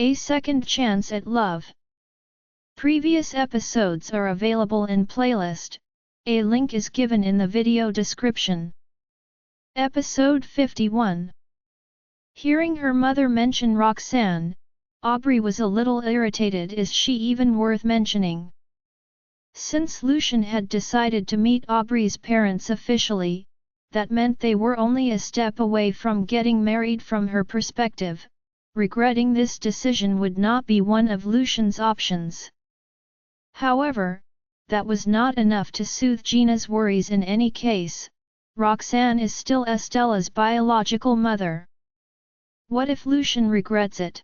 A Second Chance at Love. Previous episodes are available in playlist. A link is given in the video description. Episode 51. Hearing her mother mention Roxanne, Aubrey was a little irritated. Is she even worth mentioning? Since Lucian had decided to meet Aubrey's parents officially, that meant they were only a step away from getting married. From her perspective, regretting this decision would not be one of Lucian's options. However, that was not enough to soothe Gina's worries. In any case, Roxanne is still Estella's biological mother. What if Lucian regrets it?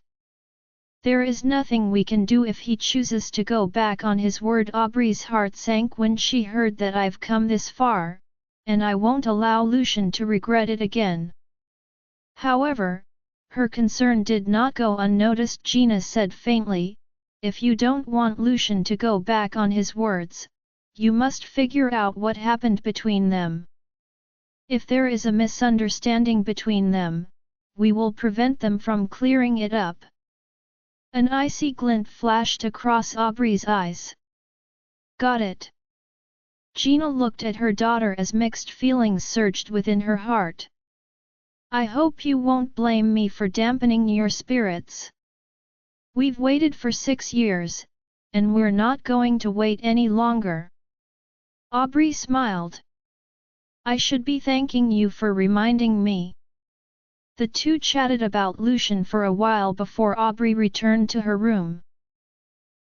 There is nothing we can do if he chooses to go back on his word. Aubrey's heart sank when she heard that. I've come this far, and I won't allow Lucian to regret it again. However, her concern did not go unnoticed. Gina said faintly, if you don't want Lucian to go back on his words, you must figure out what happened between them. If there is a misunderstanding between them, we will prevent them from clearing it up. An icy glint flashed across Aubrey's eyes. Got it. Gina looked at her daughter as mixed feelings surged within her heart. I hope you won't blame me for dampening your spirits. We've waited for 6 years, and we're not going to wait any longer. Aubrey smiled. I should be thanking you for reminding me. The two chatted about Lucian for a while before Aubrey returned to her room.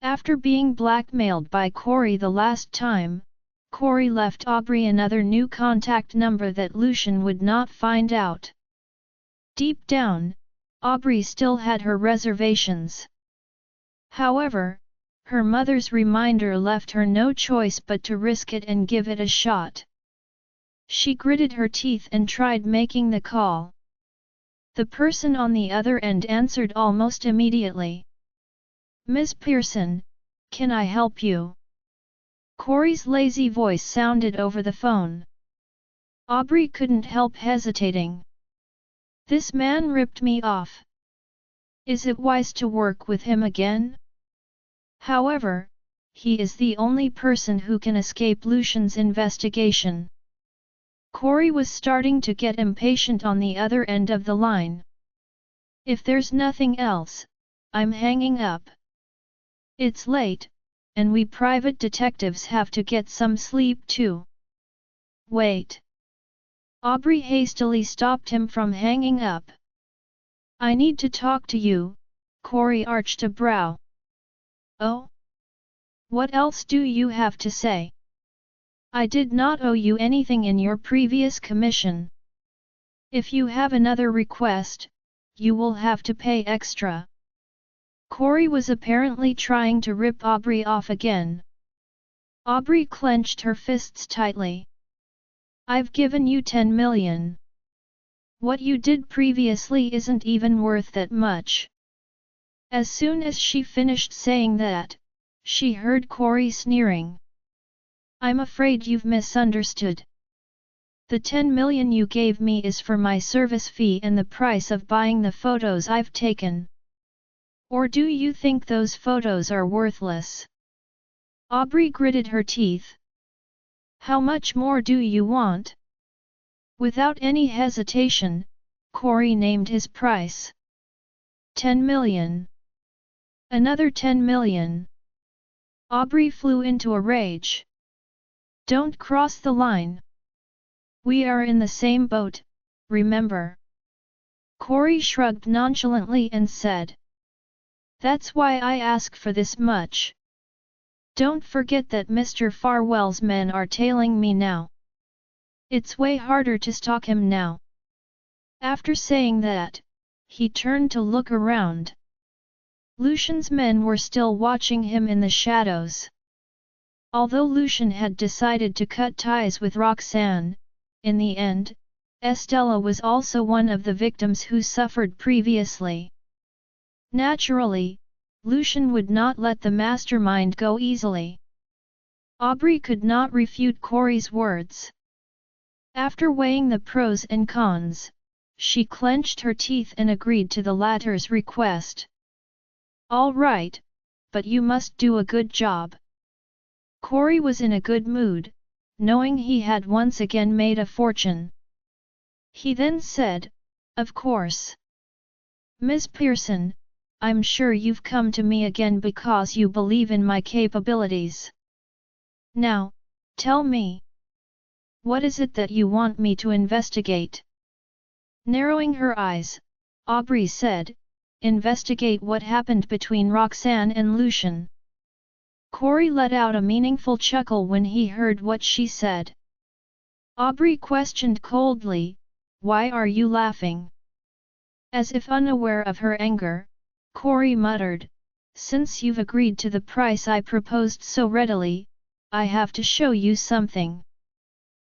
After being blackmailed by Corey the last time, Corey left Aubrey another new contact number that Lucian would not find out. Deep down, Aubrey still had her reservations. However, her mother's reminder left her no choice but to risk it and give it a shot. She gritted her teeth and tried making the call. The person on the other end answered almost immediately. Miss Pearson, can I help you? Corey's lazy voice sounded over the phone. Aubrey couldn't help hesitating. This man ripped me off. Is it wise to work with him again? However, he is the only person who can escape Lucian's investigation. Corey was starting to get impatient on the other end of the line. If there's nothing else, I'm hanging up. It's late, and we private detectives have to get some sleep too. Wait. Aubrey hastily stopped him from hanging up. I need to talk to you, Corey arched a brow. Oh? What else do you have to say? I did not owe you anything in your previous commission. If you have another request, you will have to pay extra. Corey was apparently trying to rip Aubrey off again. Aubrey clenched her fists tightly. I've given you 10 million. What you did previously isn't even worth that much. As soon as she finished saying that, she heard Corey sneering. I'm afraid you've misunderstood. The 10 million you gave me is for my service fee and the price of buying the photos I've taken. Or do you think those photos are worthless? Aubrey gritted her teeth. How much more do you want? Without any hesitation, Corey named his price. 10 million. Another 10 million. Aubrey flew into a rage. Don't cross the line. We are in the same boat, remember? Corey shrugged nonchalantly and said. That's why I ask for this much. Don't forget that Mr. Farwell's men are tailing me now. It's way harder to stalk him now. After saying that, he turned to look around. Lucian's men were still watching him in the shadows. Although Lucian had decided to cut ties with Roxanne, in the end, Estella was also one of the victims who suffered previously. Naturally, Lucian would not let the mastermind go easily. Aubrey could not refute Corey's words. After weighing the pros and cons, she clenched her teeth and agreed to the latter's request. All right, but you must do a good job. Corey was in a good mood, knowing he had once again made a fortune. He then said, "Of course. Ms. Pearson, I'm sure you've come to me again because you believe in my capabilities. Now, tell me. What is it that you want me to investigate?" Narrowing her eyes, Aubrey said, "Investigate what happened between Roxanne and Lucian." Corey let out a meaningful chuckle when he heard what she said. Aubrey questioned coldly, "Why are you laughing?" As if unaware of her anger, Corey muttered, "Since you've agreed to the price I proposed so readily, I have to show you something."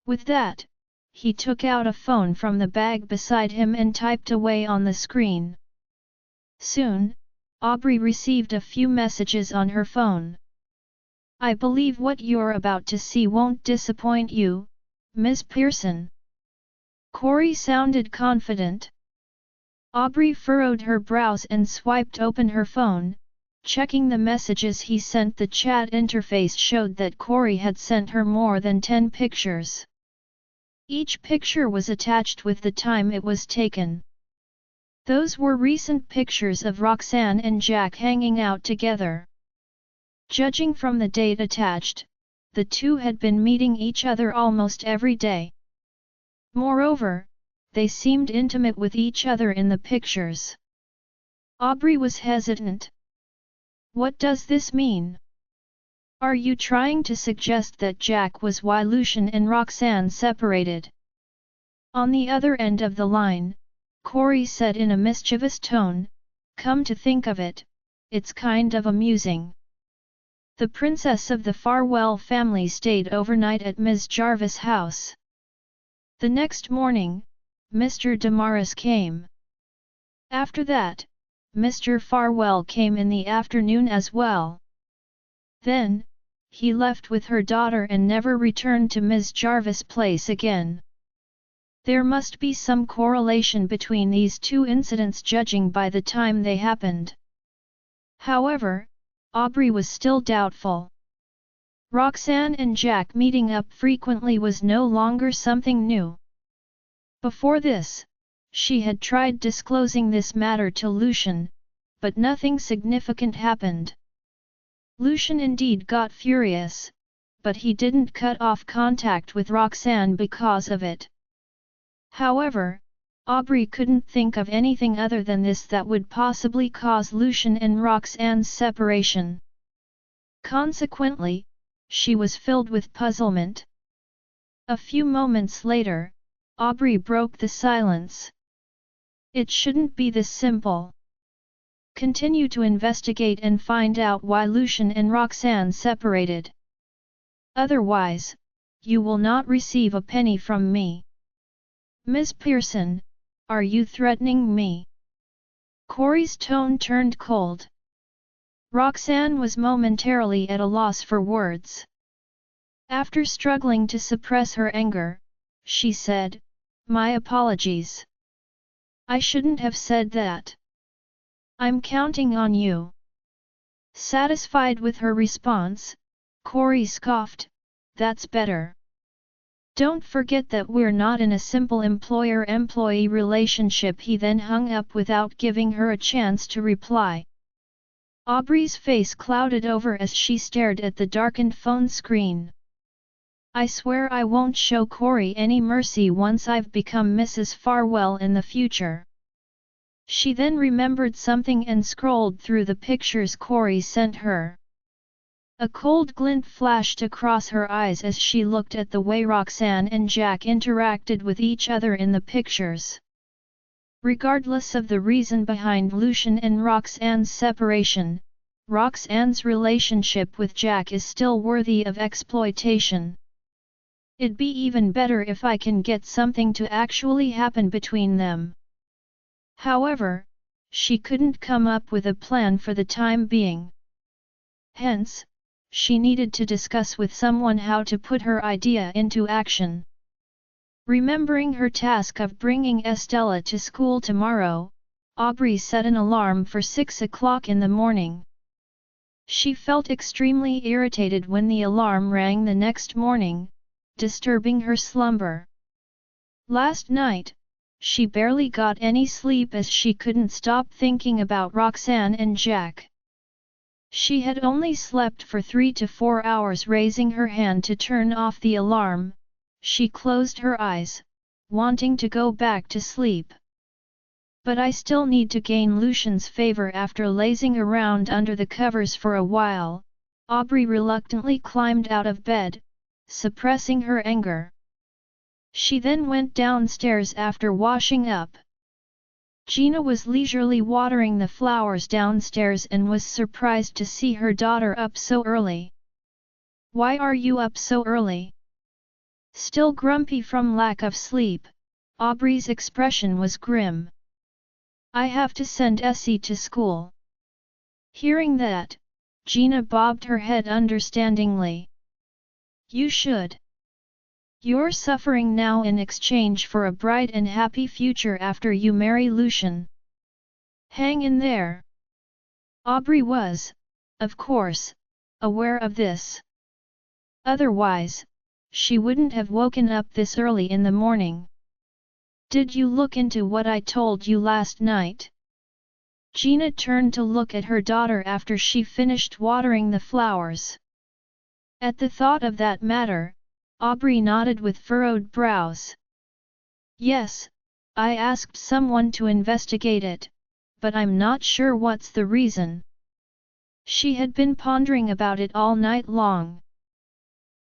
With that, he took out a phone from the bag beside him and typed away on the screen. Soon, Aubrey received a few messages on her phone. "I believe what you're about to see won't disappoint you, Ms. Pearson." Corey sounded confident. Aubrey furrowed her brows and swiped open her phone, checking the messages he sent. The chat interface showed that Corey had sent her more than 10 pictures. Each picture was attached with the time it was taken. Those were recent pictures of Roxanne and Jack hanging out together. Judging from the date attached, the two had been meeting each other almost every day. Moreover, they seemed intimate with each other in the pictures. Aubrey was hesitant. "What does this mean? Are you trying to suggest that Jack was why Lucian and Roxanne separated?" On the other end of the line, Corey said in a mischievous tone, "Come to think of it, it's kind of amusing. The princess of the Farwell family stayed overnight at Ms. Jarvis' house. The next morning, Mr. Damaris came. After that, Mr. Farwell came in the afternoon as well. Then, he left with her daughter and never returned to Ms. Jarvis' place again. There must be some correlation between these two incidents judging by the time they happened." However, Aubrey was still doubtful. Roxanne and Jack meeting up frequently was no longer something new. Before this, she had tried disclosing this matter to Lucian, but nothing significant happened. Lucian indeed got furious, but he didn't cut off contact with Roxanne because of it. However, Aubrey couldn't think of anything other than this that would possibly cause Lucian and Roxanne's separation. Consequently, she was filled with puzzlement. A few moments later, Aubrey broke the silence. "It shouldn't be this simple. Continue to investigate and find out why Lucian and Roxanne separated. Otherwise, you will not receive a penny from me." "Ms. Pearson, are you threatening me?" Corey's tone turned cold. Roxanne was momentarily at a loss for words. After struggling to suppress her anger, she said, "My apologies. I shouldn't have said that. I'm counting on you." Satisfied with her response, Corey scoffed, "That's better. Don't forget that we're not in a simple employer-employee relationship." He then hung up without giving her a chance to reply. Aubrey's face clouded over as she stared at the darkened phone screen. "I swear I won't show Corey any mercy once I've become Mrs. Farwell in the future." She then remembered something and scrolled through the pictures Corey sent her. A cold glint flashed across her eyes as she looked at the way Roxanne and Jack interacted with each other in the pictures. Regardless of the reason behind Lucian and Roxanne's separation, Roxanne's relationship with Jack is still worthy of exploitation. It'd be even better if I can get something to actually happen between them. However, she couldn't come up with a plan for the time being. Hence, she needed to discuss with someone how to put her idea into action. Remembering her task of bringing Estella to school tomorrow, Aubrey set an alarm for 6 o'clock in the morning. She felt extremely irritated when the alarm rang the next morning, disturbing her slumber. Last night, she barely got any sleep as she couldn't stop thinking about Roxanne and Jack. She had only slept for 3 to 4 hours. Raising her hand to turn off the alarm, she closed her eyes, wanting to go back to sleep. But I still need to gain Lucian's favor. After lazing around under the covers for a while, Aubrey reluctantly climbed out of bed, suppressing her anger. She then went downstairs after washing up. Gina was leisurely watering the flowers downstairs and was surprised to see her daughter up so early. "Why are you up so early?" Still grumpy from lack of sleep, Aubrey's expression was grim. "I have to send Essie to school." Hearing that, Gina bobbed her head understandingly. "You should. You're suffering now in exchange for a bright and happy future after you marry Lucian. Hang in there." Aubrey was, of course, aware of this. Otherwise, she wouldn't have woken up this early in the morning. "Did you look into what I told you last night?" Gina turned to look at her daughter after she finished watering the flowers. At the thought of that matter, Aubrey nodded with furrowed brows. "Yes, I asked someone to investigate it, but I'm not sure what's the reason." She had been pondering about it all night long.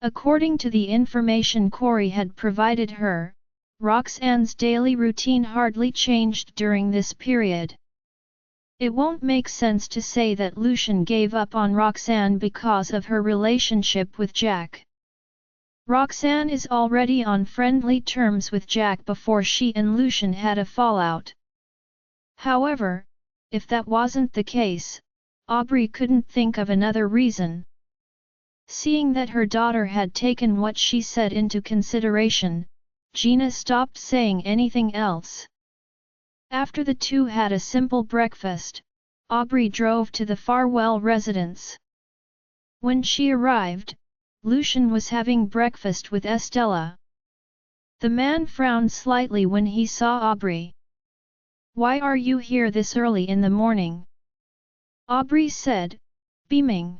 According to the information Corey had provided her, Roxanne's daily routine hardly changed during this period. It won't make sense to say that Lucian gave up on Roxanne because of her relationship with Jack. Roxanne is already on friendly terms with Jack before she and Lucian had a fallout. However, if that wasn't the case, Aubrey couldn't think of another reason. Seeing that her daughter had taken what she said into consideration, Gina stopped saying anything else. After the two had a simple breakfast, Aubrey drove to the Farwell residence. When she arrived, Lucian was having breakfast with Estella. The man frowned slightly when he saw Aubrey. "Why are you here this early in the morning?" Aubrey said, beaming.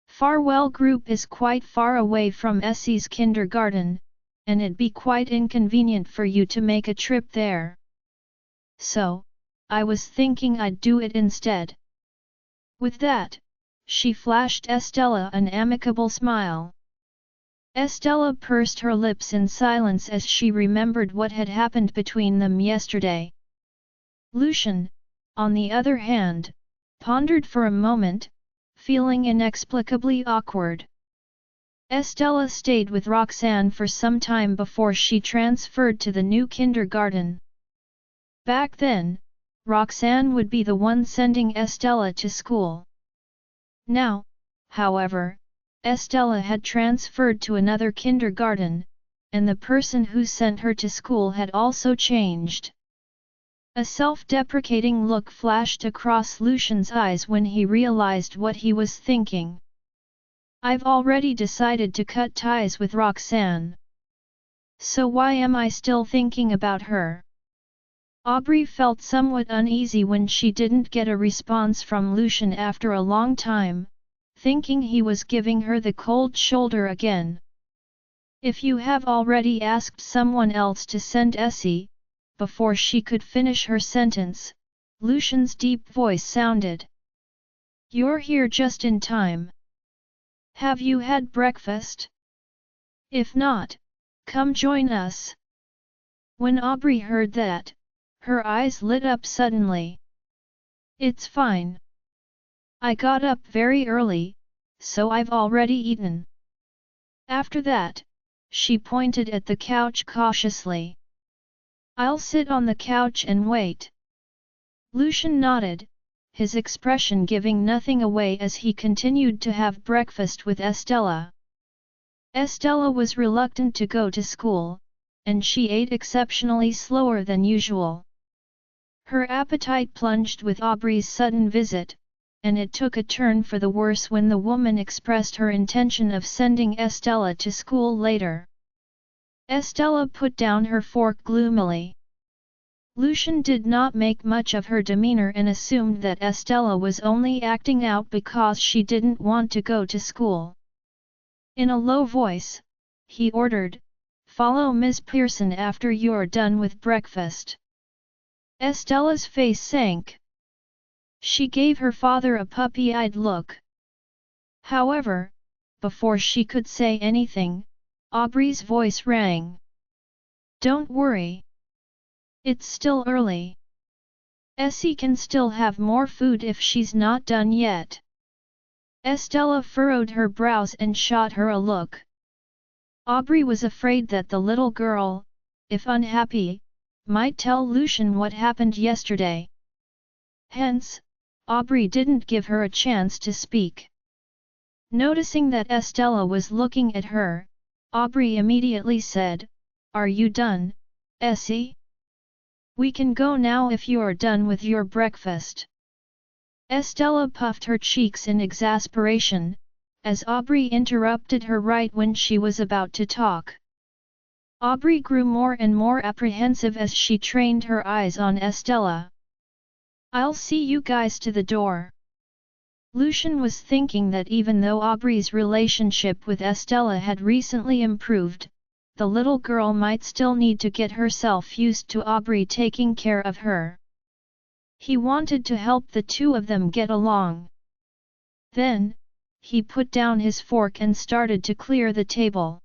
"Farwell Group is quite far away from Essie's kindergarten, and it'd be quite inconvenient for you to make a trip there. So, I was thinking I'd do it instead." With that, she flashed Estella an amicable smile. Estella pursed her lips in silence as she remembered what had happened between them yesterday. Lucian, on the other hand, pondered for a moment, feeling inexplicably awkward. Estella stayed with Roxanne for some time before she transferred to the new kindergarten. Back then, Roxanne would be the one sending Estella to school. Now, however, Estella had transferred to another kindergarten, and the person who sent her to school had also changed. A self-deprecating look flashed across Lucian's eyes when he realized what he was thinking. "I've already decided to cut ties with Roxanne. So why am I still thinking about her?" Aubrey felt somewhat uneasy when she didn't get a response from Lucian after a long time, thinking he was giving her the cold shoulder again. "If you have already asked someone else to send Essie," before she could finish her sentence, Lucian's deep voice sounded. "You're here just in time. Have you had breakfast? If not, come join us." When Aubrey heard that, her eyes lit up suddenly. "It's fine. I got up very early, so I've already eaten." After that, she pointed at the couch cautiously. "I'll sit on the couch and wait." Lucian nodded, his expression giving nothing away as he continued to have breakfast with Estella. Estella was reluctant to go to school, and she ate exceptionally slower than usual. Her appetite plunged with Aubrey's sudden visit, and it took a turn for the worse when the woman expressed her intention of sending Estella to school later. Estella put down her fork gloomily. Lucian did not make much of her demeanor and assumed that Estella was only acting out because she didn't want to go to school. In a low voice, he ordered, "Follow Ms. Pearson after you're done with breakfast." Estella's face sank. She gave her father a puppy-eyed look. However, before she could say anything, Aubrey's voice rang. "Don't worry. It's still early. Essie can still have more food if she's not done yet." Estella furrowed her brows and shot her a look. Aubrey was afraid that the little girl, if unhappy, might tell Lucian what happened yesterday. Hence, Aubrey didn't give her a chance to speak. Noticing that Estella was looking at her, Aubrey immediately said, "Are you done, Essie? We can go now if you're done with your breakfast." Estella puffed her cheeks in exasperation, as Aubrey interrupted her right when she was about to talk. Aubrey grew more and more apprehensive as she trained her eyes on Estella. "I'll see you guys to the door." Lucian was thinking that even though Aubrey's relationship with Estella had recently improved, the little girl might still need to get herself used to Aubrey taking care of her. He wanted to help the two of them get along. Then, he put down his fork and started to clear the table.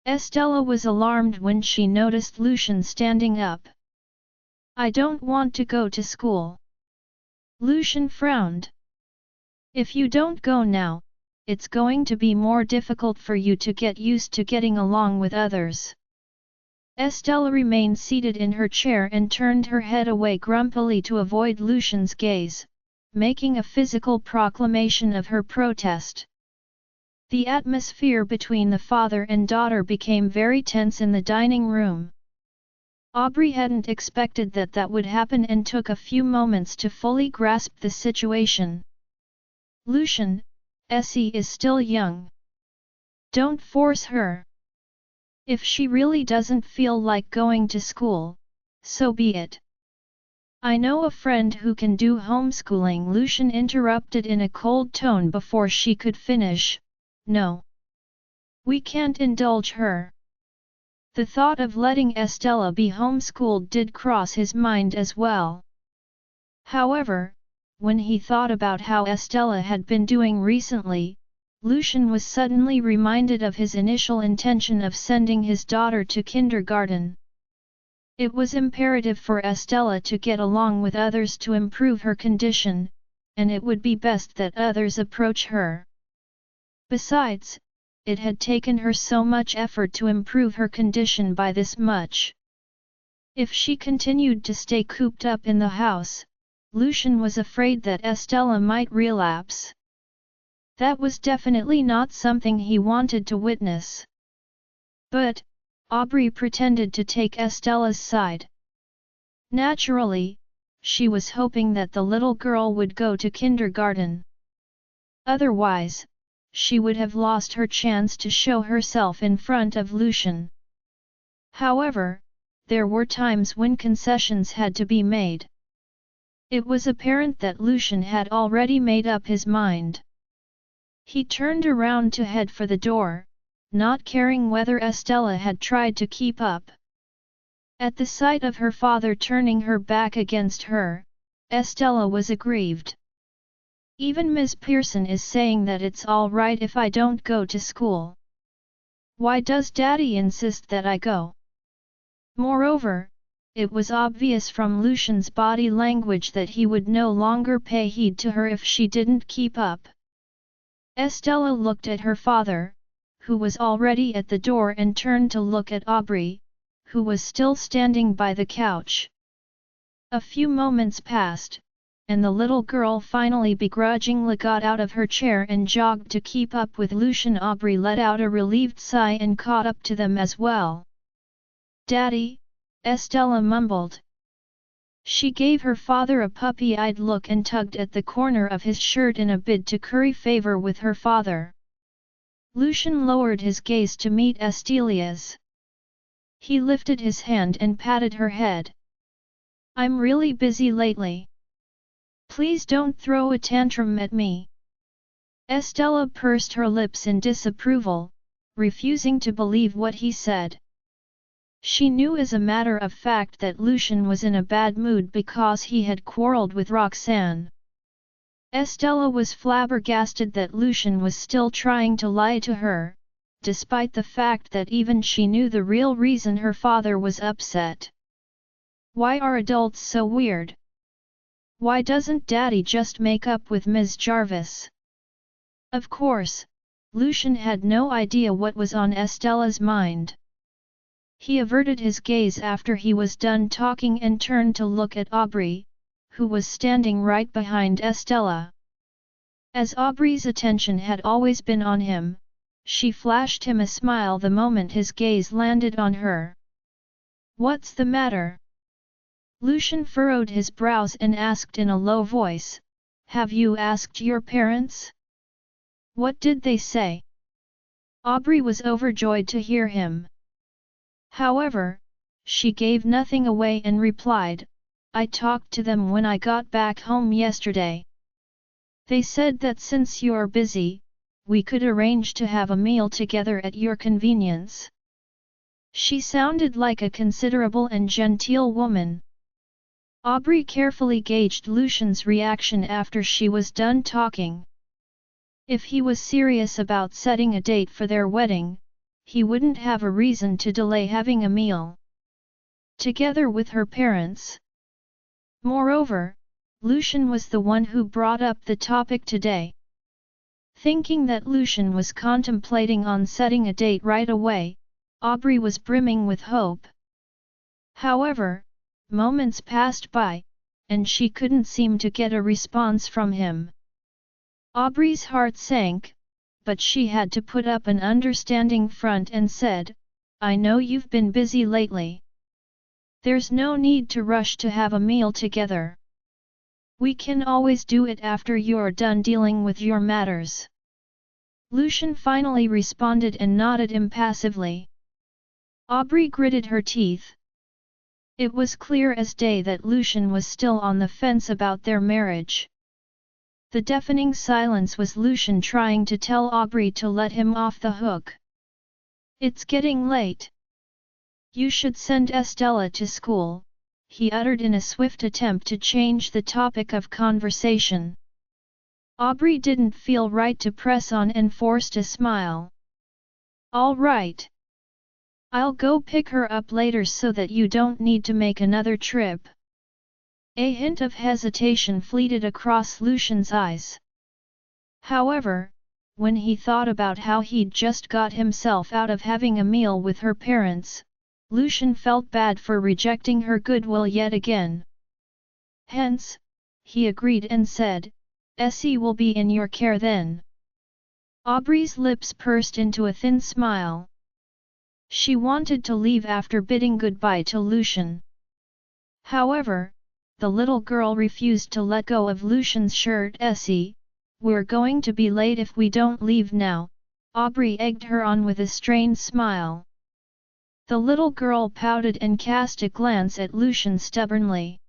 Estella was alarmed when she noticed Lucian standing up. "I don't want to go to school." Lucian frowned. "If you don't go now, it's going to be more difficult for you to get used to getting along with others." Estella remained seated in her chair and turned her head away grumpily to avoid Lucian's gaze, making a physical proclamation of her protest. The atmosphere between the father and daughter became very tense in the dining room. Aubrey hadn't expected that would happen and took a few moments to fully grasp the situation. "Lucian, Essie is still young. Don't force her. If she really doesn't feel like going to school, so be it. I know a friend who can do homeschooling." Lucian interrupted in a cold tone before she could finish. "No. We can't indulge her." The thought of letting Estella be homeschooled did cross his mind as well. However, when he thought about how Estella had been doing recently, Lucian was suddenly reminded of his initial intention of sending his daughter to kindergarten. It was imperative for Estella to get along with others to improve her condition, and it would be best that others approach her. Besides, it had taken her so much effort to improve her condition by this much. If she continued to stay cooped up in the house, Lucian was afraid that Estella might relapse. That was definitely not something he wanted to witness. But, Aubrey pretended to take Estella's side. Naturally, she was hoping that the little girl would go to kindergarten. Otherwise, she would have lost her chance to show herself in front of Lucian. However, there were times when concessions had to be made. It was apparent that Lucian had already made up his mind. He turned around to head for the door, not caring whether Estella had tried to keep up. At the sight of her father turning her back against her, Estella was aggrieved. "Even Ms. Pearson is saying that it's all right if I don't go to school. Why does Daddy insist that I go?" Moreover, it was obvious from Lucian's body language that he would no longer pay heed to her if she didn't keep up. Estella looked at her father, who was already at the door, and turned to look at Aubrey, who was still standing by the couch. A few moments passed, and the little girl finally begrudgingly got out of her chair and jogged to keep up with Lucian. Aubrey let out a relieved sigh and caught up to them as well. "Daddy," Estella mumbled. She gave her father a puppy-eyed look and tugged at the corner of his shirt in a bid to curry favor with her father. Lucian lowered his gaze to meet Estelia's. He lifted his hand and patted her head. "I'm really busy lately. Please don't throw a tantrum at me." Estella pursed her lips in disapproval, refusing to believe what he said. She knew as a matter of fact that Lucian was in a bad mood because he had quarreled with Roxanne. Estella was flabbergasted that Lucian was still trying to lie to her, despite the fact that even she knew the real reason her father was upset. Why are adults so weird? Why doesn't Daddy just make up with Ms. Jarvis? Of course, Lucian had no idea what was on Estella's mind. He averted his gaze after he was done talking and turned to look at Aubrey, who was standing right behind Estella. As Aubrey's attention had always been on him, she flashed him a smile the moment his gaze landed on her. "What's the matter?" Lucian furrowed his brows and asked in a low voice, "Have you asked your parents? What did they say?" Aubrey was overjoyed to hear him. However, she gave nothing away and replied, "I talked to them when I got back home yesterday. They said that since you're busy, we could arrange to have a meal together at your convenience." She sounded like a considerable and genteel woman. Aubrey carefully gauged Lucian's reaction after she was done talking. If he was serious about setting a date for their wedding, he wouldn't have a reason to delay having a meal together with her parents. Moreover, Lucian was the one who brought up the topic today. Thinking that Lucian was contemplating on setting a date right away, Aubrey was brimming with hope. However, moments passed by, and she couldn't seem to get a response from him. Aubrey's heart sank, but she had to put up an understanding front and said, "I know you've been busy lately. There's no need to rush to have a meal together. We can always do it after you're done dealing with your matters." Lucian finally responded and nodded impassively. Aubrey gritted her teeth. It was clear as day that Lucian was still on the fence about their marriage. The deafening silence was Lucian trying to tell Aubrey to let him off the hook. "It's getting late. You should send Estella to school," he uttered in a swift attempt to change the topic of conversation. Aubrey didn't feel right to press on and forced a smile. "All right. I'll go pick her up later so that you don't need to make another trip." A hint of hesitation fleeted across Lucian's eyes. However, when he thought about how he'd just got himself out of having a meal with her parents, Lucian felt bad for rejecting her goodwill yet again. "Hence," he agreed and said, "Essie will be in your care then." Aubrey's lips pursed into a thin smile. She wanted to leave after bidding goodbye to Lucian. However, the little girl refused to let go of Lucian's shirt. "Essie, we're going to be late if we don't leave now," Aubrey egged her on with a strained smile. The little girl pouted and cast a glance at Lucian stubbornly.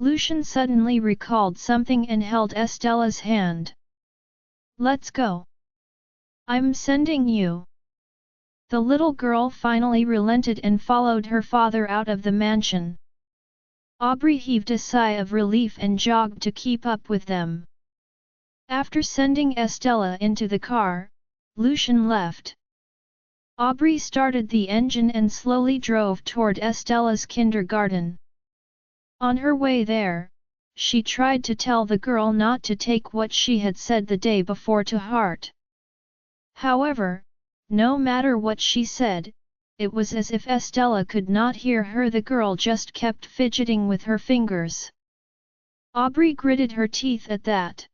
Lucian suddenly recalled something and held Estella's hand. "Let's go. I'm sending you." The little girl finally relented and followed her father out of the mansion. Aubrey heaved a sigh of relief and jogged to keep up with them. After sending Estella into the car, Lucian left. Aubrey started the engine and slowly drove toward Estella's kindergarten. On her way there, she tried to tell the girl not to take what she had said the day before to heart. However, no matter what she said, it was as if Estella could not hear her. The girl just kept fidgeting with her fingers. Aubrey gritted her teeth at that.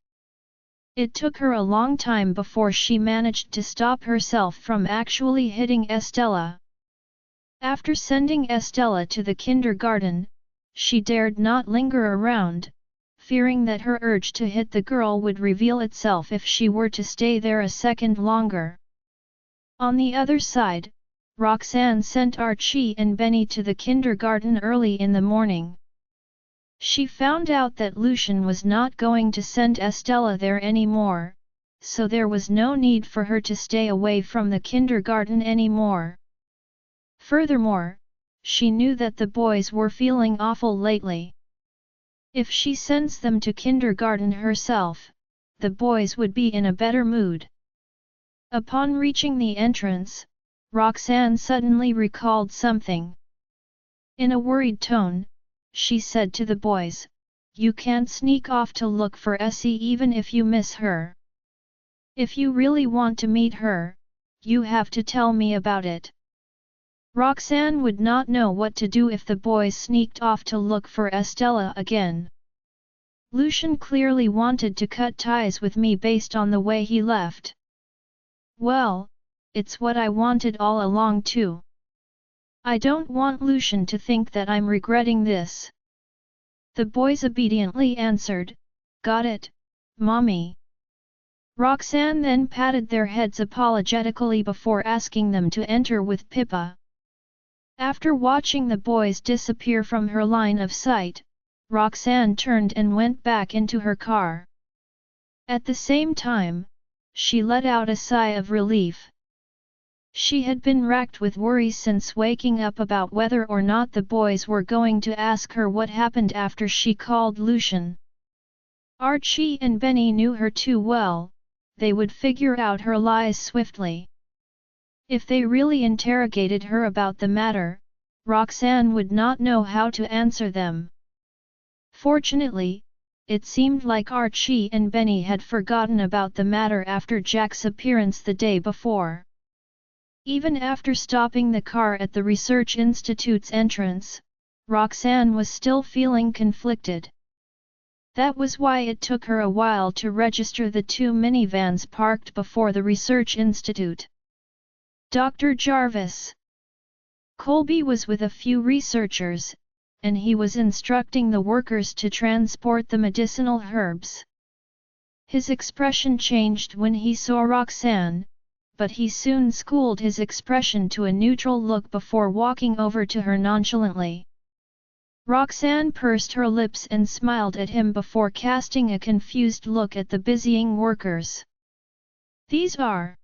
It took her a long time before she managed to stop herself from actually hitting Estella. After sending Estella to the kindergarten, she dared not linger around, fearing that her urge to hit the girl would reveal itself if she were to stay there a second longer. On the other side, Roxanne sent Archie and Benny to the kindergarten early in the morning. She found out that Lucian was not going to send Estella there anymore, so there was no need for her to stay away from the kindergarten anymore. Furthermore, she knew that the boys were feeling awful lately. If she sends them to kindergarten herself, the boys would be in a better mood. Upon reaching the entrance, Roxanne suddenly recalled something. In a worried tone, she said to the boys, "You can't sneak off to look for Essie even if you miss her. If you really want to meet her, you have to tell me about it." Roxanne would not know what to do if the boys sneaked off to look for Estella again. Lucian clearly wanted to cut ties with me based on the way he left. Well, it's what I wanted all along too. I don't want Lucian to think that I'm regretting this. The boys obediently answered, "Got it, Mommy." Roxanne then patted their heads apologetically before asking them to enter with Pippa. After watching the boys disappear from her line of sight, Roxanne turned and went back into her car. At the same time, she let out a sigh of relief. She had been racked with worries since waking up about whether or not the boys were going to ask her what happened after she called Lucian. Archie and Benny knew her too well, they would figure out her lies swiftly. If they really interrogated her about the matter, Roxanne would not know how to answer them. Fortunately, it seemed like Archie and Benny had forgotten about the matter after Jack's appearance the day before. Even after stopping the car at the Research Institute's entrance, Roxanne was still feeling conflicted. That was why it took her a while to register the two minivans parked before the Research Institute. Dr. Jarvis. Colby was with a few researchers, and he was instructing the workers to transport the medicinal herbs. His expression changed when he saw Roxanne, but he soon schooled his expression to a neutral look before walking over to her nonchalantly. Roxanne pursed her lips and smiled at him before casting a confused look at the busying workers. "These are..."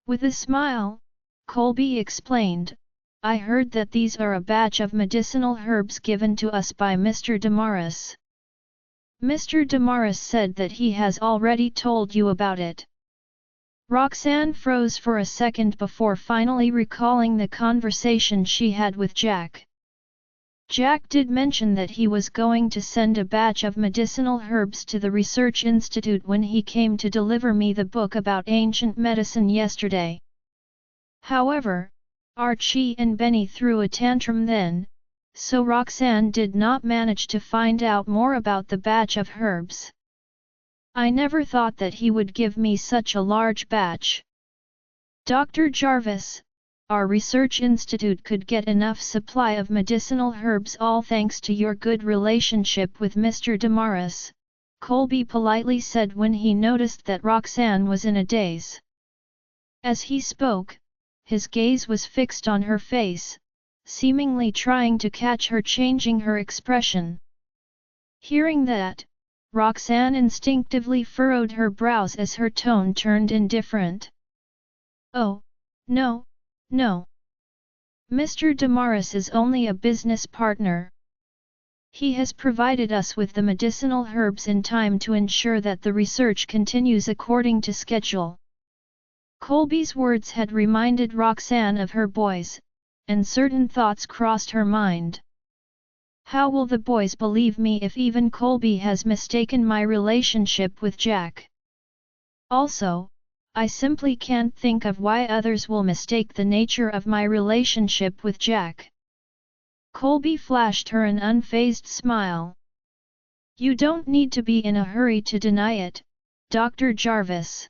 With a smile, Colby explained, "I heard that these are a batch of medicinal herbs given to us by Mr. Damaris. Mr. Damaris said that he has already told you about it." Roxanne froze for a second before finally recalling the conversation she had with Jack. Jack did mention that he was going to send a batch of medicinal herbs to the Research Institute when he came to deliver me the book about ancient medicine yesterday. However, Archie and Benny threw a tantrum then, so Roxanne did not manage to find out more about the batch of herbs. "I never thought that he would give me such a large batch. Dr. Jarvis, our research institute could get enough supply of medicinal herbs all thanks to your good relationship with Mr. Damaris," Colby politely said when he noticed that Roxanne was in a daze. As he spoke, his gaze was fixed on her face, seemingly trying to catch her changing her expression. Hearing that, Roxanne instinctively furrowed her brows as her tone turned indifferent. "Oh, no, no. Mr. Damaris is only a business partner. He has provided us with the medicinal herbs in time to ensure that the research continues according to schedule." Colby's words had reminded Roxanne of her boys, and certain thoughts crossed her mind. How will the boys believe me if even Colby has mistaken my relationship with Jack? Also, I simply can't think of why others will mistake the nature of my relationship with Jack. Colby flashed her an unfazed smile. "You don't need to be in a hurry to deny it, Dr. Jarvis.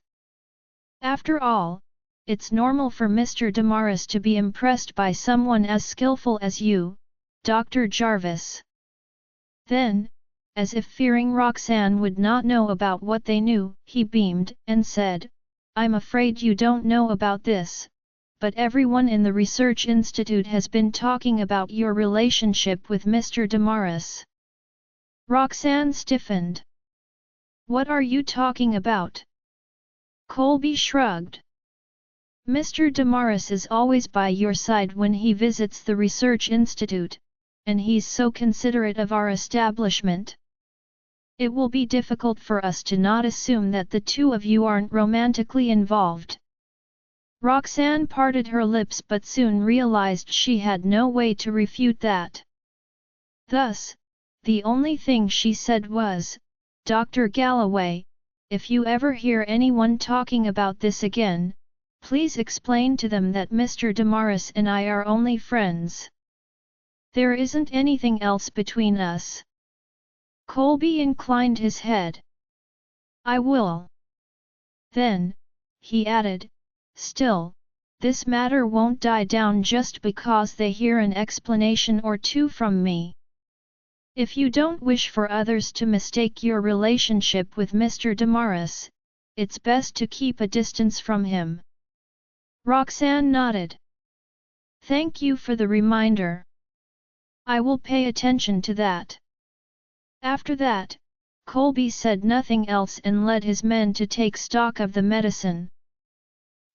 After all, it's normal for Mr. Damaris to be impressed by someone as skillful as you, Dr. Jarvis. Then, as if fearing Roxanne would not know about what they knew, he beamed and said, "I'm afraid you don't know about this, but everyone in the research institute has been talking about your relationship with Mr. Damaris." Roxanne stiffened. "What are you talking about?" Colby shrugged. "Mr. Damaris is always by your side when he visits the research institute, and he's so considerate of our establishment. It will be difficult for us to not assume that the two of you aren't romantically involved." Roxanne parted her lips but soon realized she had no way to refute that. Thus, the only thing she said was, "Dr. Galloway, if you ever hear anyone talking about this again, please explain to them that Mr. Damaris and I are only friends. There isn't anything else between us." Colby inclined his head. "I will." Then, he added, "Still, this matter won't die down just because they hear an explanation or two from me. If you don't wish for others to mistake your relationship with Mr. Damaris, it's best to keep a distance from him." Roxanne nodded. "Thank you for the reminder. I will pay attention to that." After that, Colby said nothing else and led his men to take stock of the medicine.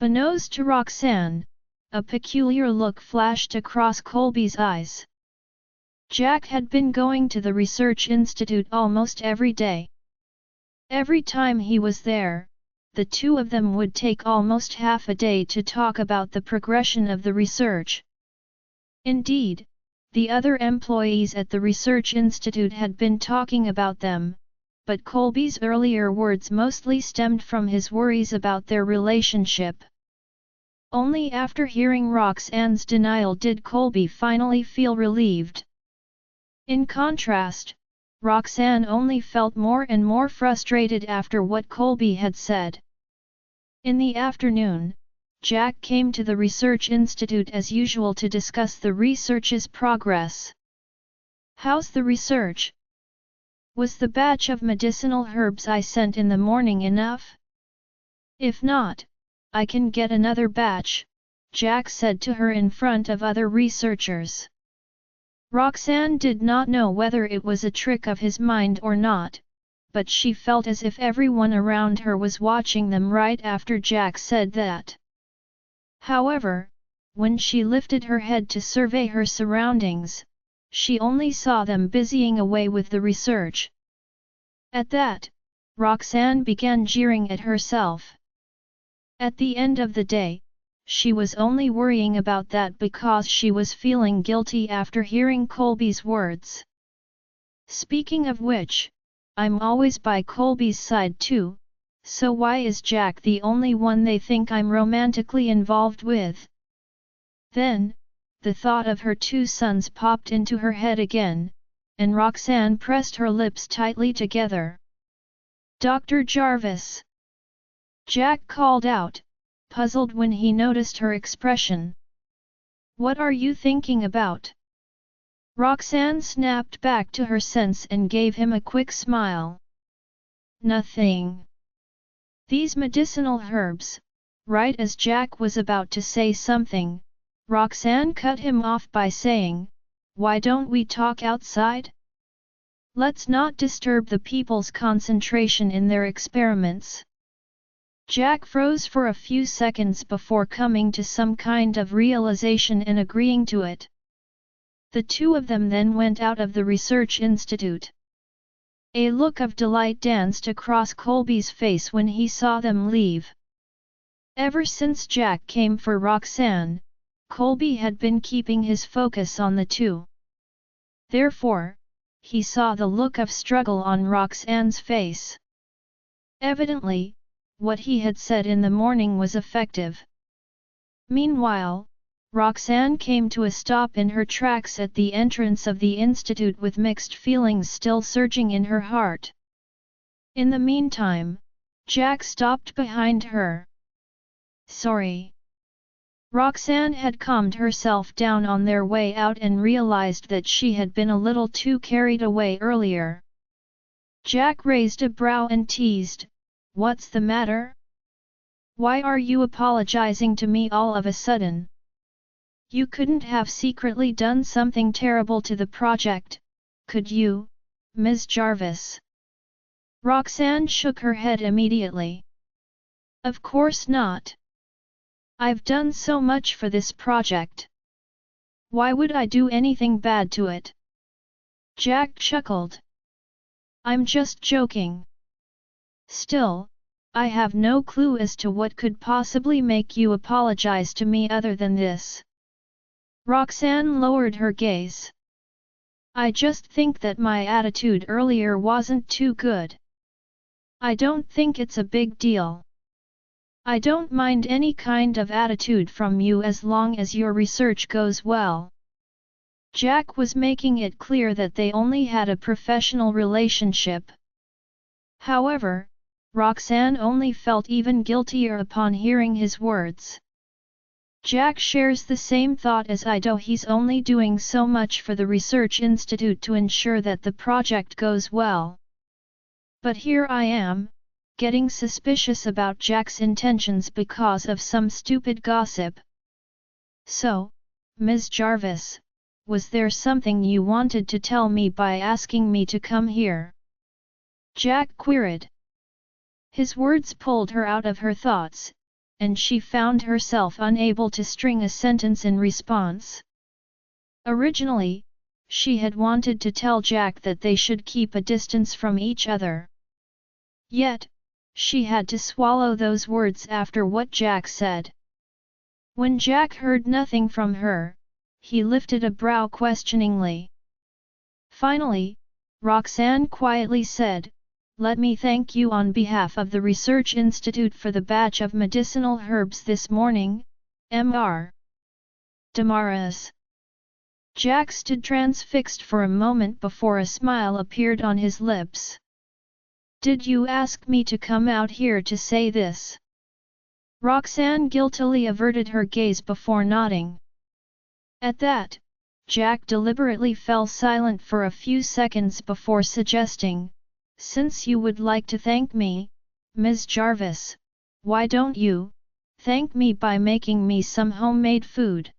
Beknownst to Roxanne, a peculiar look flashed across Colby's eyes. Jack had been going to the research institute almost every day. Every time he was there, the two of them would take almost half a day to talk about the progression of the research. Indeed, the other employees at the research institute had been talking about them, but Colby's earlier words mostly stemmed from his worries about their relationship. Only after hearing Roxanne's denial did Colby finally feel relieved. In contrast, Roxanne only felt more and more frustrated after what Colby had said. In the afternoon, Jack came to the research institute as usual to discuss the research's progress. "How's the research? Was the batch of medicinal herbs I sent in the morning enough? If not, I can get another batch," Jack said to her in front of other researchers. Roxanne did not know whether it was a trick of his mind or not, but she felt as if everyone around her was watching them right after Jack said that. However, when she lifted her head to survey her surroundings, she only saw them busying away with the research. At that, Roxanne began jeering at herself. At the end of the day, she was only worrying about that because she was feeling guilty after hearing Colby's words. "Speaking of which, I'm always by Colby's side too, so why is Jack the only one they think I'm romantically involved with?" Then, the thought of her two sons popped into her head again, and Roxanne pressed her lips tightly together. "Dr. Jarvis!" Jack called out, puzzled when he noticed her expression. "What are you thinking about?" Roxanne snapped back to her sense and gave him a quick smile. "Nothing." "These medicinal herbs," right as Jack was about to say something, Roxanne cut him off by saying, "Why don't we talk outside? Let's not disturb the people's concentration in their experiments." Jack froze for a few seconds before coming to some kind of realization and agreeing to it. The two of them then went out of the research institute. A look of delight danced across Colby's face when he saw them leave. Ever since Jack came for Roxanne, Colby had been keeping his focus on the two. Therefore, he saw the look of struggle on Roxanne's face. Evidently, what he had said in the morning was effective. Meanwhile, Roxanne came to a stop in her tracks at the entrance of the institute with mixed feelings still surging in her heart. In the meantime, Jack stopped behind her. "Sorry." Roxanne had calmed herself down on their way out and realized that she had been a little too carried away earlier. Jack raised a brow and teased, "What's the matter? Why are you apologizing to me all of a sudden? You couldn't have secretly done something terrible to the project, could you, Ms. Jarvis?" Roxanne shook her head immediately. "Of course not. I've done so much for this project. Why would I do anything bad to it?" Jack chuckled. "I'm just joking. Still, I have no clue as to what could possibly make you apologize to me other than this." Roxanne lowered her gaze. "I just think that my attitude earlier wasn't too good. I don't think it's a big deal. I don't mind any kind of attitude from you as long as your research goes well." Jack was making it clear that they only had a professional relationship. However, Roxanne only felt even guiltier upon hearing his words. Jack shares the same thought as I do. He's only doing so much for the research institute to ensure that the project goes well. But here I am, getting suspicious about Jack's intentions because of some stupid gossip. So, Ms. Jarvis, was there something you wanted to tell me by asking me to come here?" Jack queried. His words pulled her out of her thoughts, and she found herself unable to string a sentence in response. Originally, she had wanted to tell Jack that they should keep a distance from each other. Yet, she had to swallow those words after what Jack said. When Jack heard nothing from her, he lifted a brow questioningly. Finally, Roxanne quietly said, "Let me thank you on behalf of the Research Institute for the batch of medicinal herbs this morning, Mr. Damaris." Jack stood transfixed for a moment before a smile appeared on his lips. "Did you ask me to come out here to say this?" Roxanne guiltily averted her gaze before nodding. At that, Jack deliberately fell silent for a few seconds before suggesting, "Since you would like to thank me, Ms. Jarvis, why don't you thank me by making me some homemade food?"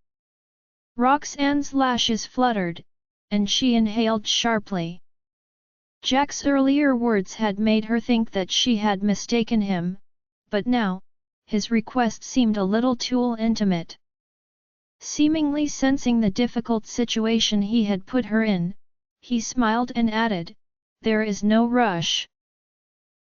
Roxanne's lashes fluttered, and she inhaled sharply. Jack's earlier words had made her think that she had mistaken him, but now, his request seemed a little too intimate. Seemingly sensing the difficult situation he had put her in, he smiled and added, "There is no rush.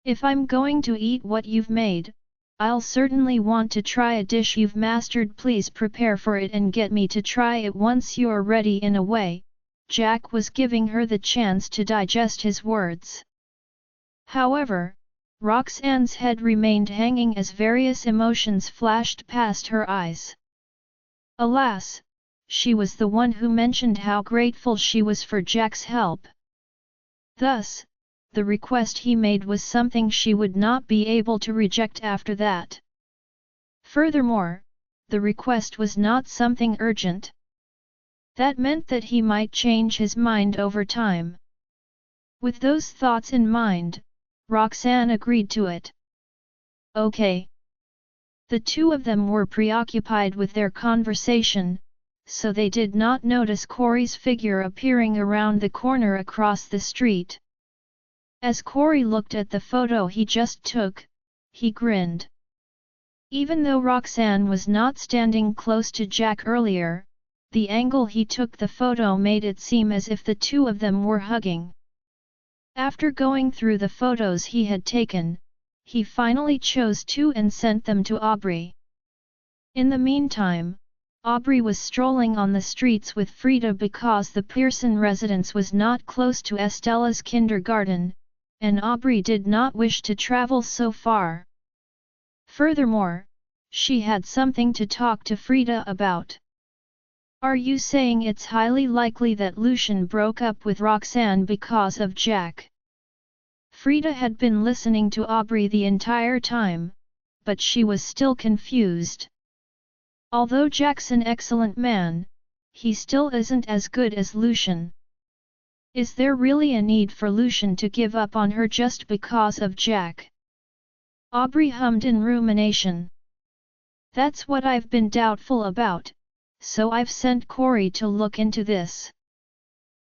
If I'm going to eat what you've made, I'll certainly want to try a dish you've mastered. Please prepare for it and get me to try it once you're ready." In a way, Jack was giving her the chance to digest his words. However, Roxanne's head remained hanging as various emotions flashed past her eyes. Alas, she was the one who mentioned how grateful she was for Jack's help. Thus, the request he made was something she would not be able to reject after that. Furthermore, the request was not something urgent. That meant that he might change his mind over time. With those thoughts in mind, Roxanne agreed to it. "Okay." The two of them were preoccupied with their conversation, so they did not notice Corey's figure appearing around the corner across the street. As Corey looked at the photo he just took, he grinned. Even though Roxanne was not standing close to Jack earlier, the angle he took the photo made it seem as if the two of them were hugging. After going through the photos he had taken, he finally chose two and sent them to Aubrey. In the meantime, Aubrey was strolling on the streets with Frida because the Pearson residence was not close to Estella's kindergarten, and Aubrey did not wish to travel so far. Furthermore, she had something to talk to Frida about. "Are you saying it's highly likely that Lucian broke up with Roxanne because of Jack?" Frida had been listening to Aubrey the entire time, but she was still confused. Although Jack's an excellent man, he still isn't as good as Lucian. Is there really a need for Lucian to give up on her just because of Jack? Aubrey hummed in rumination. That's what I've been doubtful about, so I've sent Corey to look into this.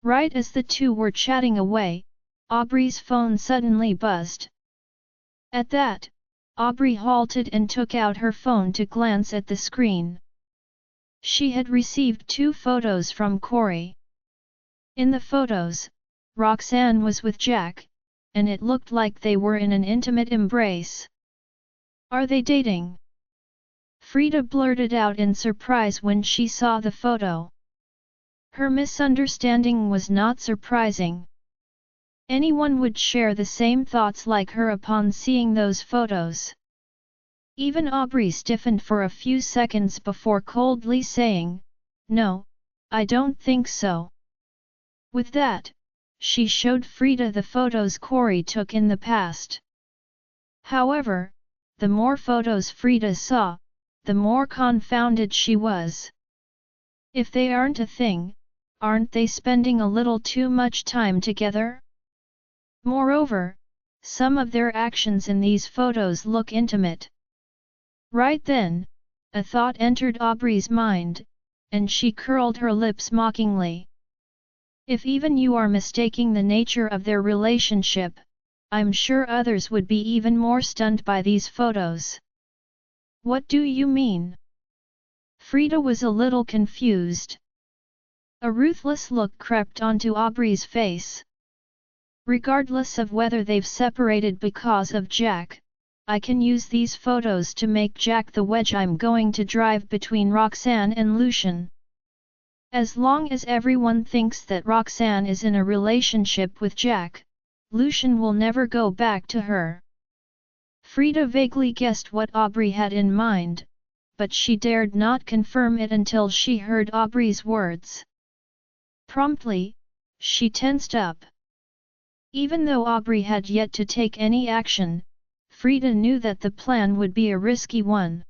Right as the two were chatting away, Aubrey's phone suddenly buzzed. At that, Aubrey halted and took out her phone to glance at the screen. She had received 2 photos from Corey. In the photos, Roxanne was with Jack, and it looked like they were in an intimate embrace. Are they dating? Frida blurted out in surprise when she saw the photo. Her misunderstanding was not surprising. Anyone would share the same thoughts like her upon seeing those photos. Even Aubrey stiffened for a few seconds before coldly saying, "No, I don't think so." With that, she showed Frida the photos Corey took in the past. However, the more photos Frida saw, the more confounded she was. If they aren't a thing, aren't they spending a little too much time together? Moreover, some of their actions in these photos look intimate. Right then, a thought entered Aubrey's mind, and she curled her lips mockingly. If even you are mistaking the nature of their relationship, I'm sure others would be even more stunned by these photos. What do you mean? Frida was a little confused. A ruthless look crept onto Aubrey's face. Regardless of whether they've separated because of Jack, I can use these photos to make Jack the wedge I'm going to drive between Roxanne and Lucian. As long as everyone thinks that Roxanne is in a relationship with Jack, Lucian will never go back to her. Frida vaguely guessed what Aubrey had in mind, but she dared not confirm it until she heard Aubrey's words. Promptly, she tensed up. Even though Aubrey had yet to take any action, Frida knew that the plan would be a risky one.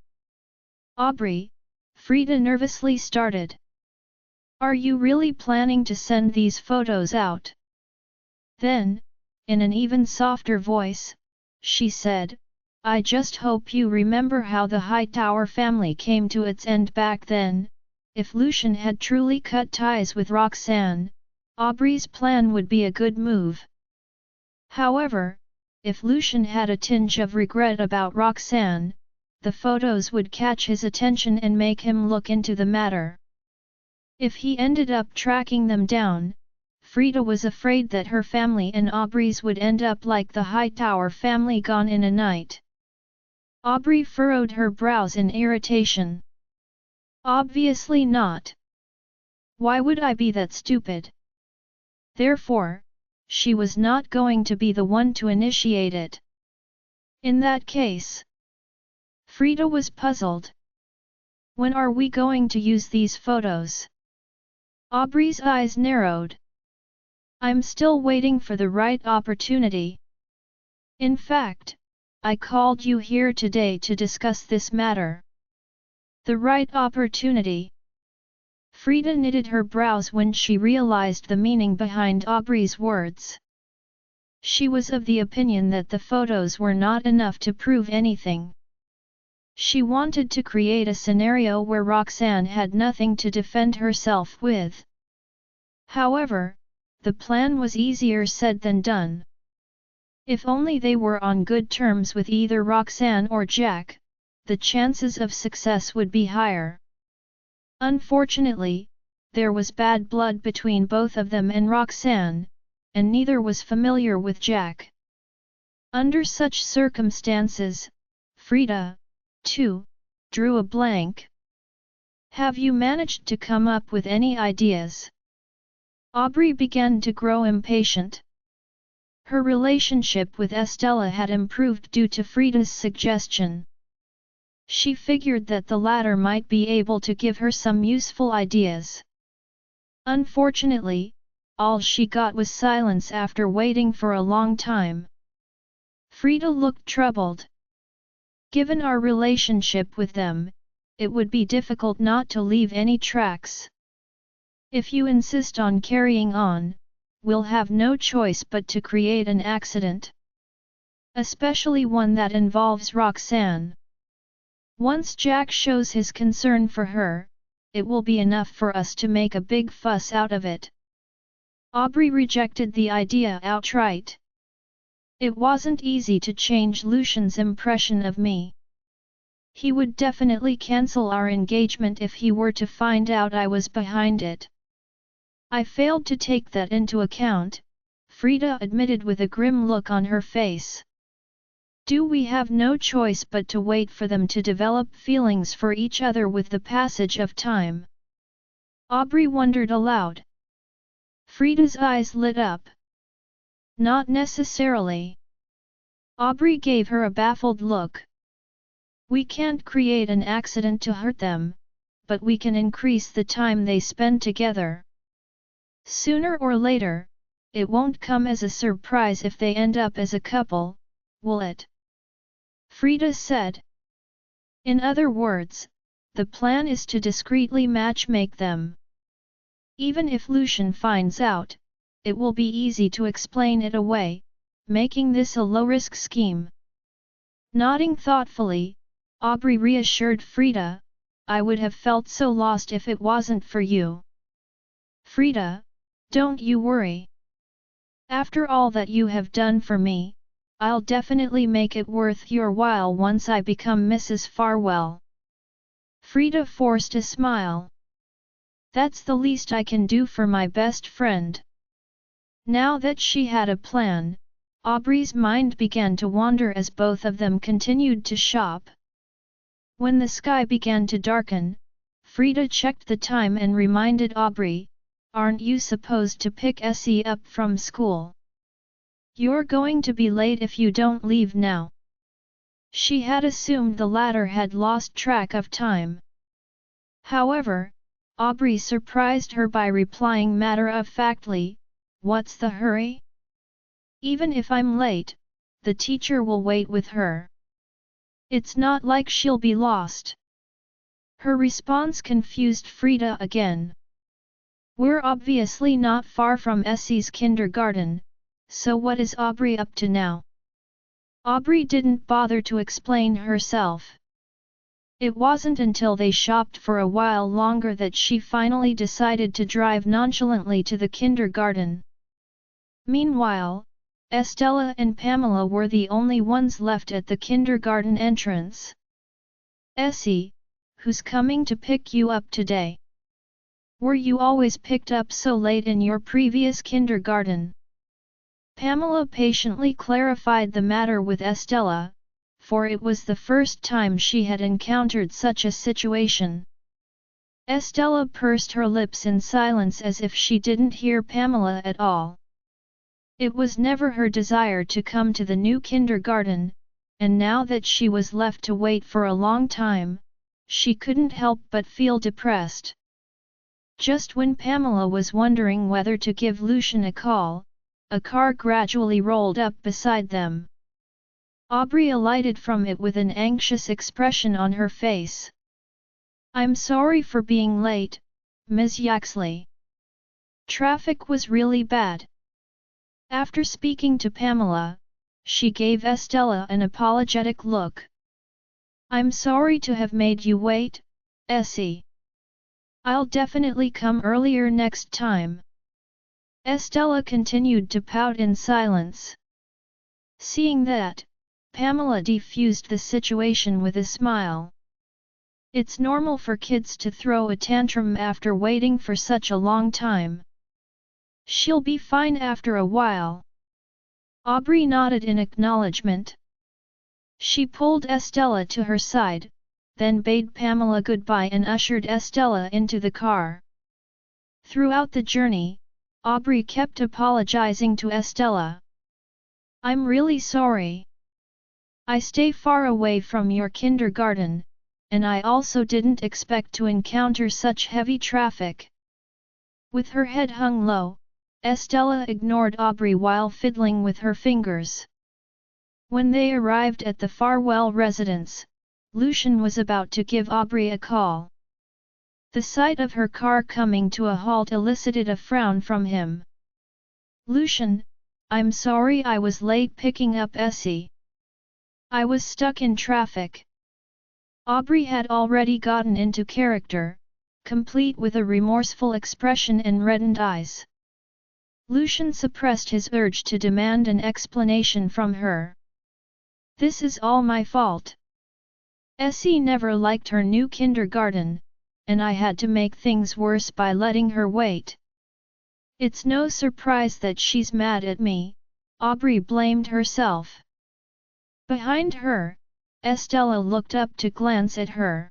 "Aubrey," Frida nervously started. "Are you really planning to send these photos out?" Then, in an even softer voice, she said, "I just hope you remember how the Hightower family came to its end back then. If Lucian had truly cut ties with Roxanne, Aubrey's plan would be a good move. However, if Lucian had a tinge of regret about Roxanne, the photos would catch his attention and make him look into the matter. If he ended up tracking them down, Frida was afraid that her family and Aubrey's would end up like the Hightower family gone in a night." Aubrey furrowed her brows in irritation. "Obviously not. Why would I be that stupid?" Therefore, she was not going to be the one to initiate it. In that case, Frida was puzzled. "When are we going to use these photos?" Aubrey's eyes narrowed. "I'm still waiting for the right opportunity. In fact, I called you here today to discuss this matter." "The right opportunity?" Frida knitted her brows when she realized the meaning behind Aubrey's words. She was of the opinion that the photos were not enough to prove anything. She wanted to create a scenario where Roxanne had nothing to defend herself with. However, the plan was easier said than done. If only they were on good terms with either Roxanne or Jack, the chances of success would be higher. Unfortunately, there was bad blood between both of them and Roxanne, and neither was familiar with Jack. Under such circumstances, Frida, too, drew a blank. "Have you managed to come up with any ideas?" Aubrey began to grow impatient. Her relationship with Estella had improved due to Frida's suggestion. She figured that the latter might be able to give her some useful ideas. Unfortunately, all she got was silence after waiting for a long time. Frida looked troubled. "Given our relationship with them, it would be difficult not to leave any tracks. If you insist on carrying on, we'll have no choice but to create an accident. Especially one that involves Roxanne. Once Jack shows his concern for her, it will be enough for us to make a big fuss out of it. Aubrey rejected the idea outright. It wasn't easy to change Lucian's impression of me. He would definitely cancel our engagement if he were to find out I was behind it. I failed to take that into account, Frida admitted with a grim look on her face. Do we have no choice but to wait for them to develop feelings for each other with the passage of time? Aubrey wondered aloud. Frida's eyes lit up. Not necessarily. Aubrey gave her a baffled look. We can't create an accident to hurt them, but we can increase the time they spend together. Sooner or later, it won't come as a surprise if they end up as a couple, will it? Frida said. In other words, the plan is to discreetly matchmake them. Even if Lucian finds out, it will be easy to explain it away, making this a low-risk scheme. Nodding thoughtfully, Aubrey reassured Frida, I would have felt so lost if it wasn't for you. Frida, don't you worry. After all that you have done for me, I'll definitely make it worth your while once I become Mrs. Farwell. Frida forced a smile. That's the least I can do for my best friend. Now that she had a plan, Aubrey's mind began to wander as both of them continued to shop. When the sky began to darken, Frida checked the time and reminded Aubrey, aren't you supposed to pick Essie up from school? You're going to be late if you don't leave now. She had assumed the latter had lost track of time. However, Aubrey surprised her by replying matter-of-factly, what's the hurry? Even if I'm late, the teacher will wait with her. It's not like she'll be lost. Her response confused Frida again. We're obviously not far from Essie's kindergarten, so what is Aubrey up to now? Aubrey didn't bother to explain herself. It wasn't until they shopped for a while longer that she finally decided to drive nonchalantly to the kindergarten. Meanwhile, Estella and Pamela were the only ones left at the kindergarten entrance. Essie, who's coming to pick you up today? Were you always picked up so late in your previous kindergarten? Pamela patiently clarified the matter with Estella, for it was the first time she had encountered such a situation. Estella pursed her lips in silence as if she didn't hear Pamela at all. It was never her desire to come to the new kindergarten, and now that she was left to wait for a long time, she couldn't help but feel depressed. Just when Pamela was wondering whether to give Lucian a call, a car gradually rolled up beside them. Aubrey alighted from it with an anxious expression on her face. I'm sorry for being late, Ms. Yaxley. Traffic was really bad. After speaking to Pamela, she gave Estella an apologetic look. I'm sorry to have made you wait, Essie. I'll definitely come earlier next time. Estella continued to pout in silence. Seeing that, Pamela defused the situation with a smile. It's normal for kids to throw a tantrum after waiting for such a long time. She'll be fine after a while. Aubrey nodded in acknowledgement. She pulled Estella to her side, then bade Pamela goodbye and ushered Estella into the car. Throughout the journey, Aubrey kept apologizing to Estella. I'm really sorry. I stay far away from your kindergarten, and I also didn't expect to encounter such heavy traffic. With her head hung low, Estella ignored Aubrey while fiddling with her fingers. When they arrived at the Farwell residence, Lucian was about to give Aubrey a call. The sight of her car coming to a halt elicited a frown from him. "Lucian, I'm sorry I was late picking up Essie. I was stuck in traffic." Aubrey had already gotten into character, complete with a remorseful expression and reddened eyes. Lucian suppressed his urge to demand an explanation from her. "This is all my fault. Essie never liked her new kindergarten, and I had to make things worse by letting her wait. It's no surprise that she's mad at me," Aubrey blamed herself. Behind her, Estella looked up to glance at her.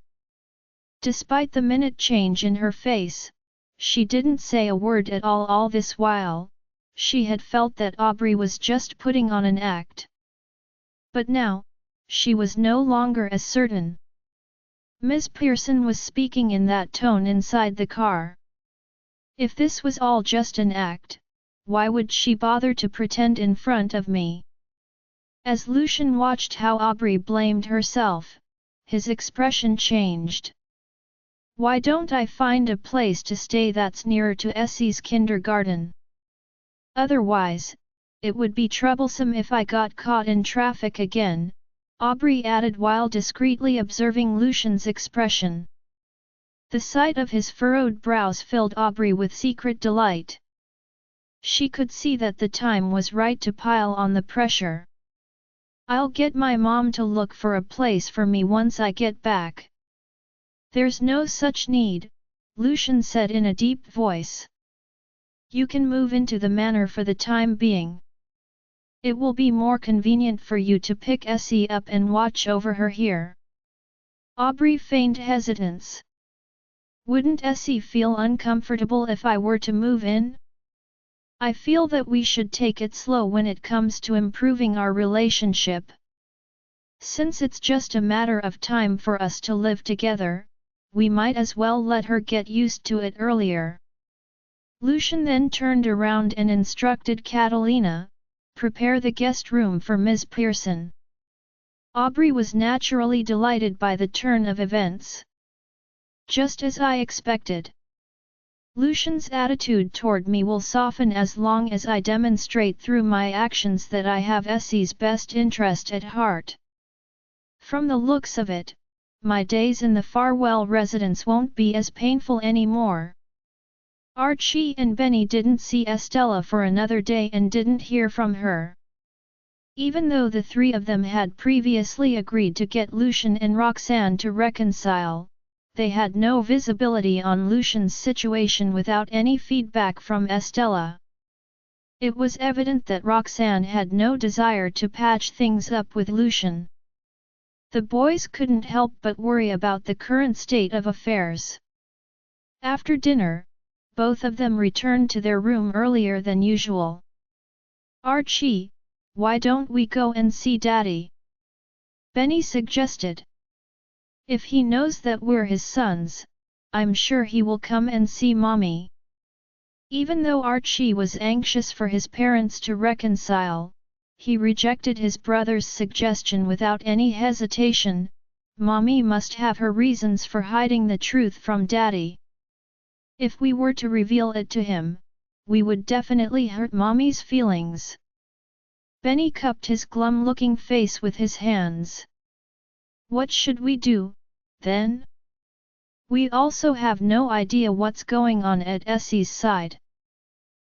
Despite the minute change in her face, she didn't say a word at all this while. She had felt that Aubrey was just putting on an act. But now, she was no longer as certain. Ms. Pearson was speaking in that tone inside the car. "If this was all just an act, why would she bother to pretend in front of me?" As Lucian watched how Aubrey blamed herself, his expression changed. "Why don't I find a place to stay that's nearer to Essie's kindergarten? Otherwise, it would be troublesome if I got caught in traffic again," Aubrey added while discreetly observing Lucian's expression. The sight of his furrowed brows filled Aubrey with secret delight. She could see that the time was right to pile on the pressure. "I'll get my mom to look for a place for me once I get back." "There's no such need," Lucian said in a deep voice. "You can move into the manor for the time being. It will be more convenient for you to pick Essie up and watch over her here." Aubrey feigned hesitance. "Wouldn't Essie feel uncomfortable if I were to move in? I feel that we should take it slow when it comes to improving our relationship. Since it's just a matter of time for us to live together, we might as well let her get used to it earlier." Lucian then turned around and instructed Catalina, "Prepare the guest room for Ms. Pearson." Aubrey was naturally delighted by the turn of events. "Just as I expected. Lucian's attitude toward me will soften as long as I demonstrate through my actions that I have Essie's best interest at heart. From the looks of it, my days in the Farwell residence won't be as painful anymore." Archie and Benny didn't see Estella for another day and didn't hear from her. Even though the three of them had previously agreed to get Lucian and Roxanne to reconcile, they had no visibility on Lucian's situation without any feedback from Estella. It was evident that Roxanne had no desire to patch things up with Lucian. The boys couldn't help but worry about the current state of affairs. After dinner, both of them returned to their room earlier than usual. "Archie, why don't we go and see Daddy?" Benny suggested. "If he knows that we're his sons, I'm sure he will come and see Mommy." Even though Archie was anxious for his parents to reconcile, he rejected his brother's suggestion without any hesitation. Mommy must have her reasons for hiding the truth from Daddy. If we were to reveal it to him, we would definitely hurt Mommy's feelings. Benny cupped his glum-looking face with his hands. "What should we do, then? We also have no idea what's going on at Essie's side."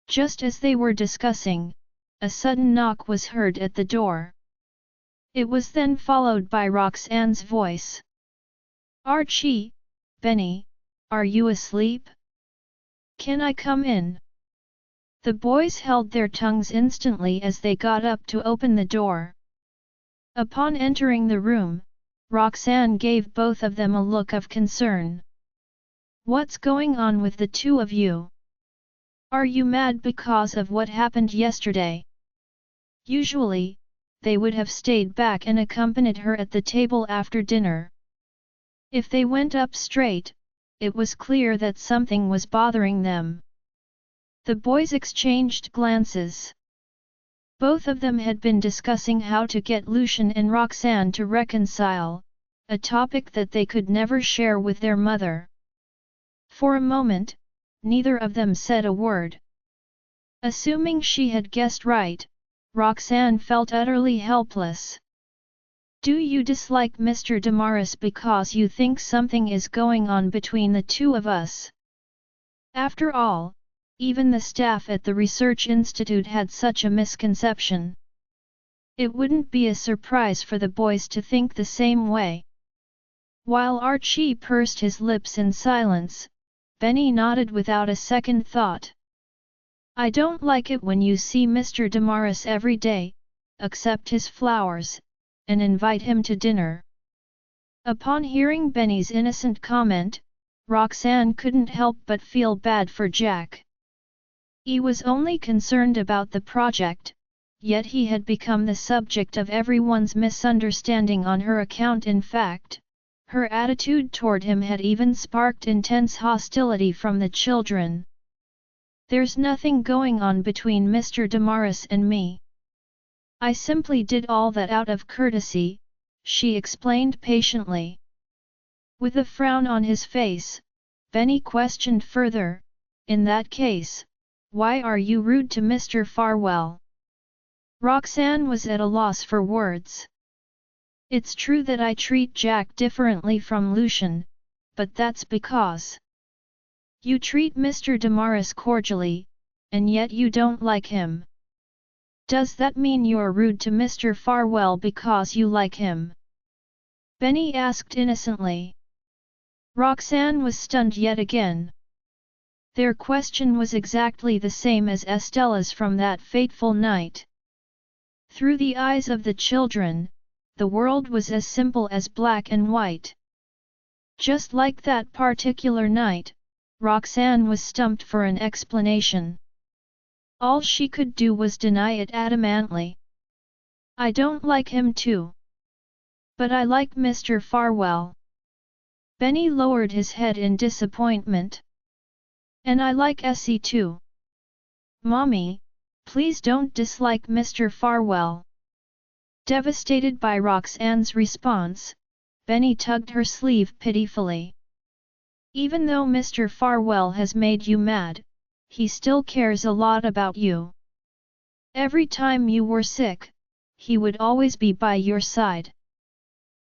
Just as they were discussing, a sudden knock was heard at the door. It was then followed by Roxanne's voice. "Archie, Benny, are you asleep? Can I come in?" The boys held their tongues instantly as they got up to open the door. Upon entering the room, Roxanne gave both of them a look of concern. "What's going on with the two of you? Are you mad because of what happened yesterday?" Usually, they would have stayed back and accompanied her at the table after dinner. If they went up straight, it was clear that something was bothering them. The boys exchanged glances. Both of them had been discussing how to get Lucian and Roxanne to reconcile, a topic that they could never share with their mother. For a moment, neither of them said a word. Assuming she had guessed right, Roxanne felt utterly helpless. Do you dislike Mr. Damaris because you think something is going on between the two of us? After all, even the staff at the research institute had such a misconception. It wouldn't be a surprise for the boys to think the same way. While Archie pursed his lips in silence, Benny nodded without a second thought. I don't like it when you see Mr. Damaris every day, accept his flowers, and invite him to dinner. Upon hearing Benny's innocent comment, Roxanne couldn't help but feel bad for Jack. He was only concerned about the project, yet he had become the subject of everyone's misunderstanding on her account. In fact, her attitude toward him had even sparked intense hostility from the children. There's nothing going on between Mr. Damaris and me. I simply did all that out of courtesy, she explained patiently. With a frown on his face, Benny questioned further, in that case, why are you rude to Mr. Farwell? Roxanne was at a loss for words. It's true that I treat Jack differently from Lucian, but that's because you treat Mr. Damaris cordially, and yet you don't like him. Does that mean you're rude to Mr. Farwell because you like him? Benny asked innocently. Roxanne was stunned yet again. Their question was exactly the same as Estella's from that fateful night. Through the eyes of the children, the world was as simple as black and white. Just like that particular night, Roxanne was stumped for an explanation. All she could do was deny it adamantly. I don't like him too. But I like Mr. Farwell. Benny lowered his head in disappointment. And I like Essie too. Mommy, please don't dislike Mr. Farwell. Devastated by Roxanne's response, Benny tugged her sleeve pitifully. Even though Mr. Farwell has made you mad, he still cares a lot about you. Every time you were sick, he would always be by your side.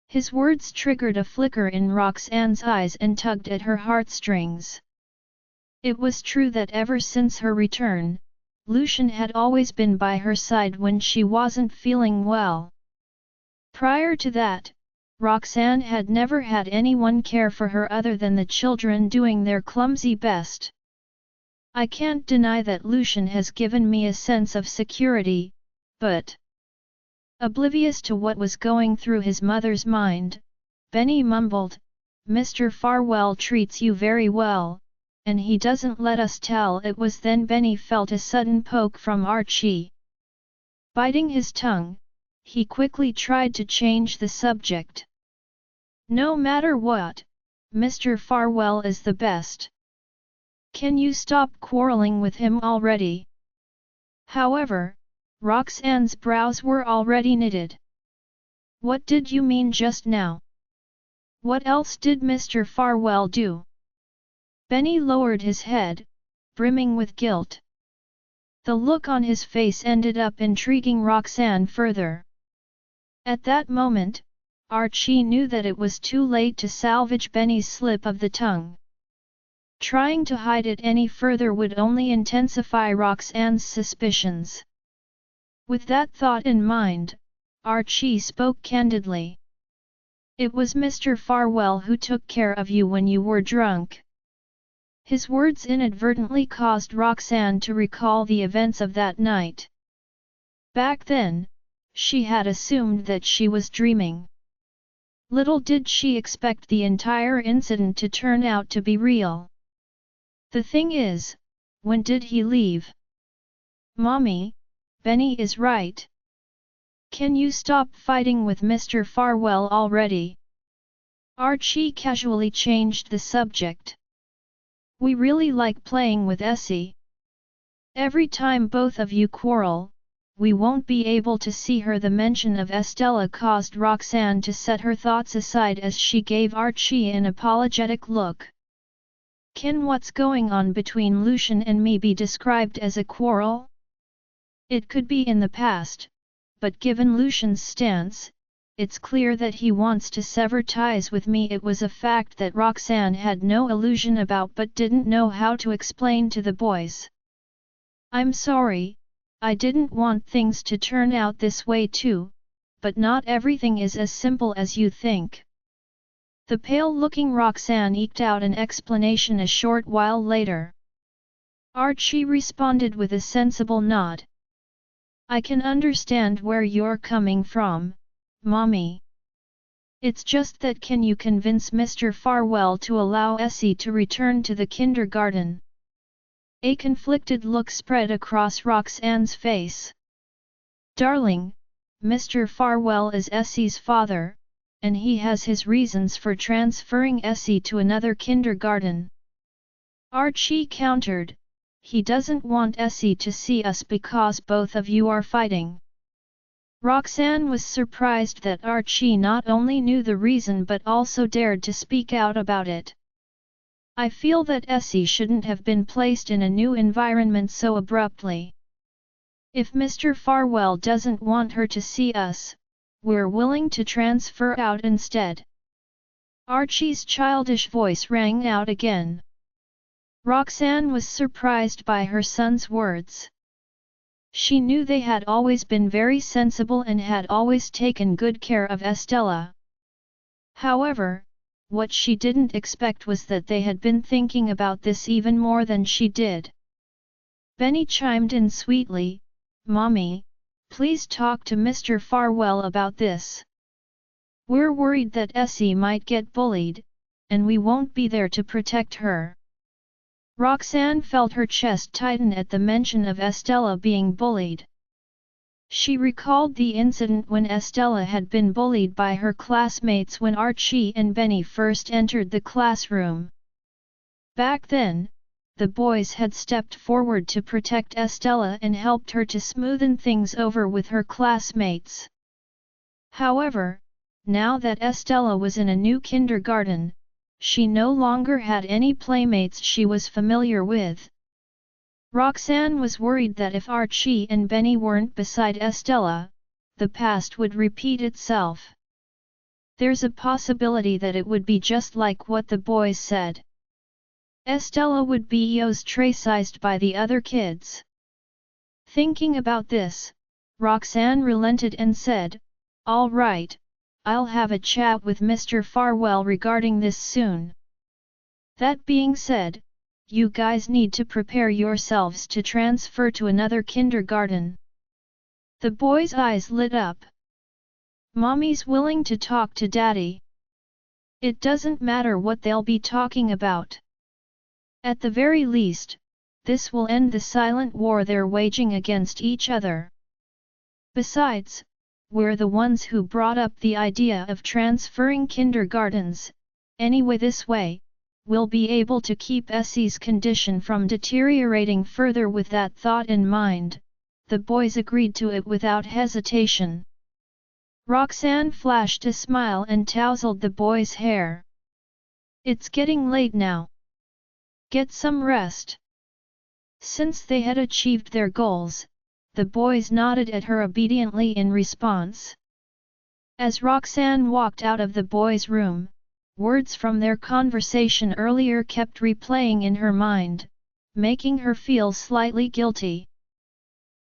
His words triggered a flicker in Roxanne's eyes and tugged at her heartstrings. It was true that ever since her return, Lucian had always been by her side when she wasn't feeling well. Prior to that, Roxanne had never had anyone care for her other than the children doing their clumsy best. I can't deny that Lucian has given me a sense of security, but… Oblivious to what was going through his mother's mind, Benny mumbled, Mr. Farwell treats you very well, and he doesn't let us tell. It was then Benny felt a sudden poke from Archie. Biting his tongue, he quickly tried to change the subject. No matter what, Mr. Farwell is the best. Can you stop quarreling with him already? However, Roxanne's brows were already knitted. What did you mean just now? What else did Mr. Farwell do? Benny lowered his head, brimming with guilt. The look on his face ended up intriguing Roxanne further. At that moment, Archie knew that it was too late to salvage Benny's slip of the tongue. Trying to hide it any further would only intensify Roxanne's suspicions. With that thought in mind, Archie spoke candidly. It was Mr. Farwell who took care of you when you were drunk. His words inadvertently caused Roxanne to recall the events of that night. Back then, she had assumed that she was dreaming. Little did she expect the entire incident to turn out to be real. The thing is, when did he leave? Mommy, Benny is right. Can you stop fighting with Mr. Farwell already? Archie casually changed the subject. We really like playing with Essie. Every time both of you quarrel, we won't be able to see her." The mention of Estella caused Roxanne to set her thoughts aside as she gave Archie an apologetic look. "Can what's going on between Lucian and me be described as a quarrel? It could be in the past, but given Lucian's stance, it's clear that he wants to sever ties with me." It was a fact that Roxanne had no illusion about but didn't know how to explain to the boys. "I'm sorry, I didn't want things to turn out this way too, but not everything is as simple as you think." The pale-looking Roxanne eked out an explanation a short while later. Archie responded with a sensible nod. "I can understand where you're coming from, Mommy. It's just that can you convince Mr. Farwell to allow Essie to return to the kindergarten?" A conflicted look spread across Roxanne's face. "Darling, Mr. Farwell is Essie's father, and he has his reasons for transferring Essie to another kindergarten," Archie countered. "He doesn't want Essie to see us because both of you are fighting." Roxanne was surprised that Archie not only knew the reason but also dared to speak out about it. "I feel that Essie shouldn't have been placed in a new environment so abruptly. If Mr. Farwell doesn't want her to see us, we're willing to transfer out instead." Archie's childish voice rang out again. Roxanne was surprised by her son's words. She knew they had always been very sensible and had always taken good care of Estella. However, what she didn't expect was that they had been thinking about this even more than she did. Benny chimed in sweetly, "Mommy, please talk to Mr. Farwell about this. We're worried that Essie might get bullied, and we won't be there to protect her." Roxanne felt her chest tighten at the mention of Estella being bullied. She recalled the incident when Estella had been bullied by her classmates when Archie and Benny first entered the classroom. Back then, the boys had stepped forward to protect Estella and helped her to smoothen things over with her classmates. However, now that Estella was in a new kindergarten, she no longer had any playmates she was familiar with. Roxanne was worried that if Archie and Benny weren't beside Estella, the past would repeat itself. There's a possibility that it would be just like what the boys said. Estella would be ostracized by the other kids. Thinking about this, Roxanne relented and said, "All right, I'll have a chat with Mr. Farwell regarding this soon. That being said, you guys need to prepare yourselves to transfer to another kindergarten." The boys' eyes lit up. "Mommy's willing to talk to Daddy. It doesn't matter what they'll be talking about. At the very least, this will end the silent war they're waging against each other. Besides, we're the ones who brought up the idea of transferring kindergartens, anyway this way, we'll be able to keep Essie's condition from deteriorating further." With that thought in mind, the boys agreed to it without hesitation. Roxanne flashed a smile and tousled the boy's hair. "It's getting late now. Get some rest." Since they had achieved their goals, the boys nodded at her obediently in response. As Roxanne walked out of the boys' room, words from their conversation earlier kept replaying in her mind, making her feel slightly guilty.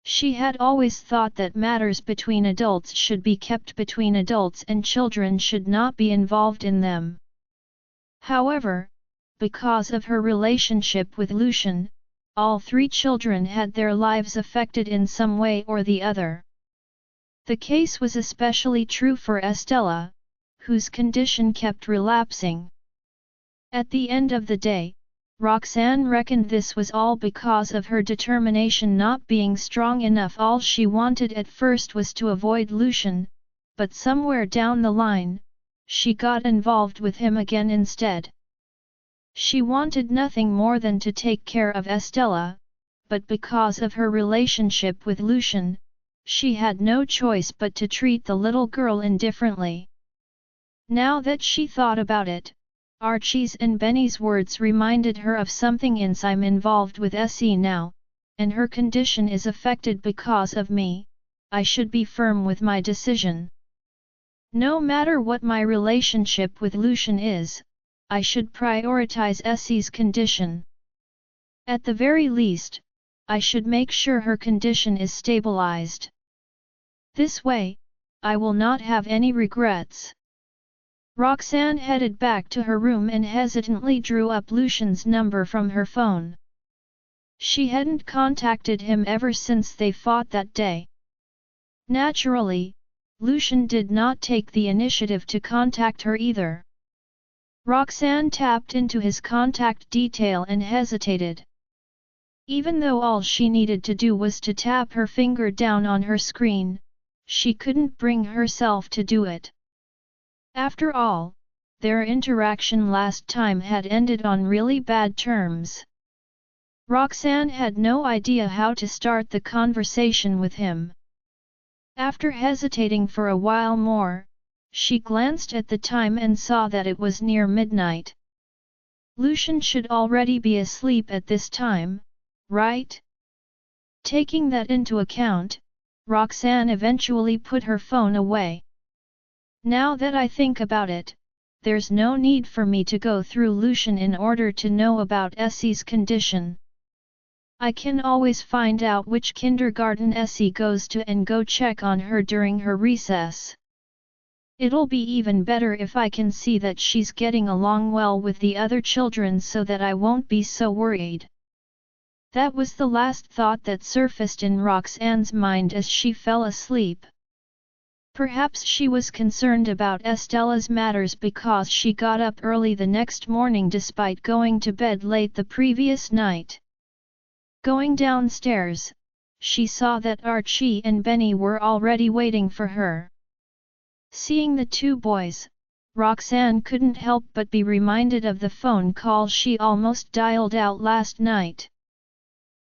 She had always thought that matters between adults should be kept between adults and children should not be involved in them. However, because of her relationship with Lucian, all three children had their lives affected in some way or the other. The case was especially true for Estella, whose condition kept relapsing. At the end of the day, Roxanne reckoned this was all because of her determination not being strong enough. All she wanted at first was to avoid Lucian, but somewhere down the line, she got involved with him again instead. She wanted nothing more than to take care of Estella, but because of her relationship with Lucian, she had no choice but to treat the little girl indifferently. Now that she thought about it, Archie's and Benny's words reminded her of something else. I'm involved with SE now, and her condition is affected because of me. I should be firm with my decision. No matter what my relationship with Lucian is, I should prioritize SE's condition. At the very least, I should make sure her condition is stabilized. This way, I will not have any regrets. Roxanne headed back to her room and hesitantly drew up Lucian's number from her phone. She hadn't contacted him ever since they fought that day. Naturally, Lucian did not take the initiative to contact her either. Roxanne tapped into his contact detail and hesitated. Even though all she needed to do was to tap her finger down on her screen, she couldn't bring herself to do it. After all, their interaction last time had ended on really bad terms. Roxanne had no idea how to start the conversation with him. After hesitating for a while more, she glanced at the time and saw that it was near midnight. Lucian should already be asleep at this time, right? Taking that into account, Roxanne eventually put her phone away. Now that I think about it, there's no need for me to go through Lucian in order to know about Essie's condition. I can always find out which kindergarten Essie goes to and go check on her during her recess. It'll be even better if I can see that she's getting along well with the other children so that I won't be so worried. That was the last thought that surfaced in Roxanne's mind as she fell asleep. Perhaps she was concerned about Estella's matters because she got up early the next morning despite going to bed late the previous night. Going downstairs, she saw that Archie and Benny were already waiting for her. Seeing the two boys, Roxanne couldn't help but be reminded of the phone call she almost dialed out last night.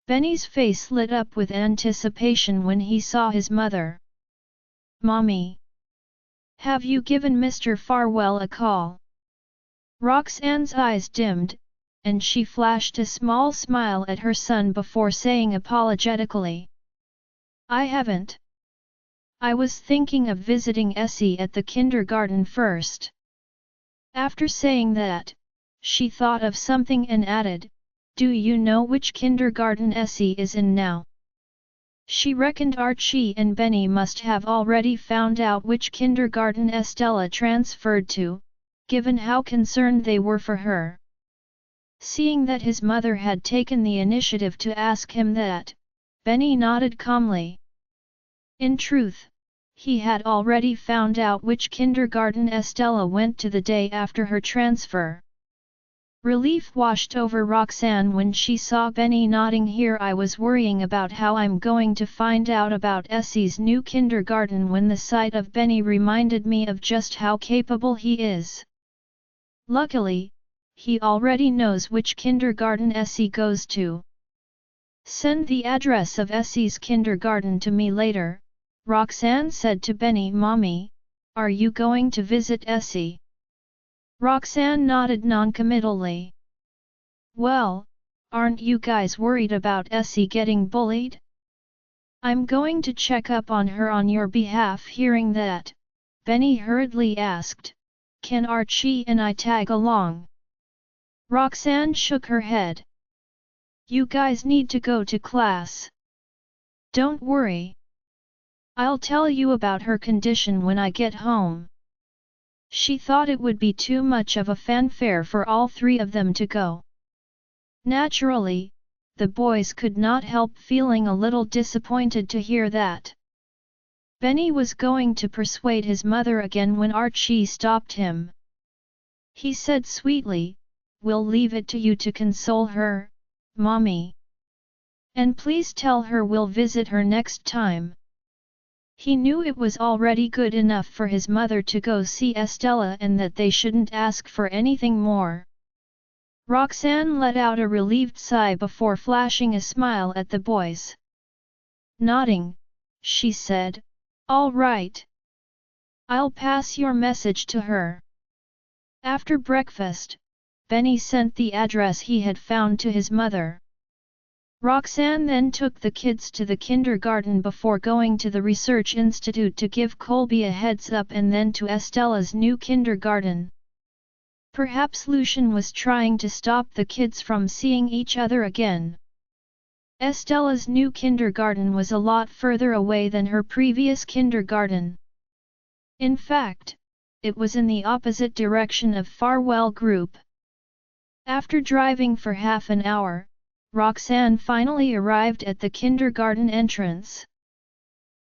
Benny's face lit up with anticipation when he saw his mother. "Mommy! Have you given Mr. Farwell a call?" Roxanne's eyes dimmed, and she flashed a small smile at her son before saying apologetically, "I haven't. I was thinking of visiting Essie at the kindergarten first." After saying that, she thought of something and added, "Do you know which kindergarten Essie is in now?" She reckoned Archie and Benny must have already found out which kindergarten Estella transferred to, given how concerned they were for her. Seeing that his mother had taken the initiative to ask him that, Benny nodded calmly. In truth, he had already found out which kindergarten Estella went to the day after her transfer. Relief washed over Roxanne when she saw Benny nodding. "Here I was worrying about how I'm going to find out about Essie's new kindergarten when the sight of Benny reminded me of just how capable he is. Luckily, he already knows which kindergarten Essie goes to. Send the address of Essie's kindergarten to me later," Roxanne said to Benny. "Mommy, are you going to visit Essie?" Roxanne nodded noncommittally. "Well, aren't you guys worried about Essie getting bullied?" "I'm going to check up on her on your behalf." Hearing that, Benny hurriedly asked, "Can Archie and I tag along?" Roxanne shook her head. "You guys need to go to class. Don't worry. I'll tell you about her condition when I get home." She thought it would be too much of a fanfare for all three of them to go. Naturally, the boys could not help feeling a little disappointed to hear that. Benny was going to persuade his mother again when Archie stopped him. He said sweetly, "We'll leave it to you to console her, Mommy. And please tell her we'll visit her next time." He knew it was already good enough for his mother to go see Estella and that they shouldn't ask for anything more. Roxanne let out a relieved sigh before flashing a smile at the boys. Nodding, she said. "All right. I'll pass your message to her." After breakfast, Benny sent the address he had found to his mother. Roxanne then took the kids to the kindergarten before going to the research institute to give Colby a heads up and then to Estella's new kindergarten. Perhaps Lucian was trying to stop the kids from seeing each other again. Estella's new kindergarten was a lot further away than her previous kindergarten. In fact, it was in the opposite direction of Farwell Group. After driving for half an hour, Roxanne finally arrived at the kindergarten entrance.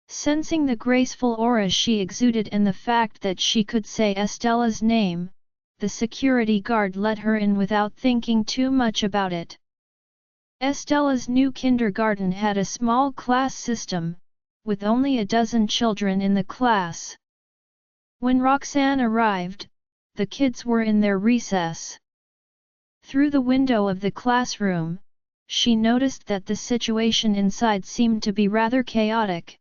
Sensing the graceful aura she exuded and the fact that she could say Estella's name, the security guard let her in without thinking too much about it. Estella's new kindergarten had a small class system, with only a dozen children in the class. When Roxanne arrived, the kids were in their recess. Through the window of the classroom, she noticed that the situation inside seemed to be rather chaotic.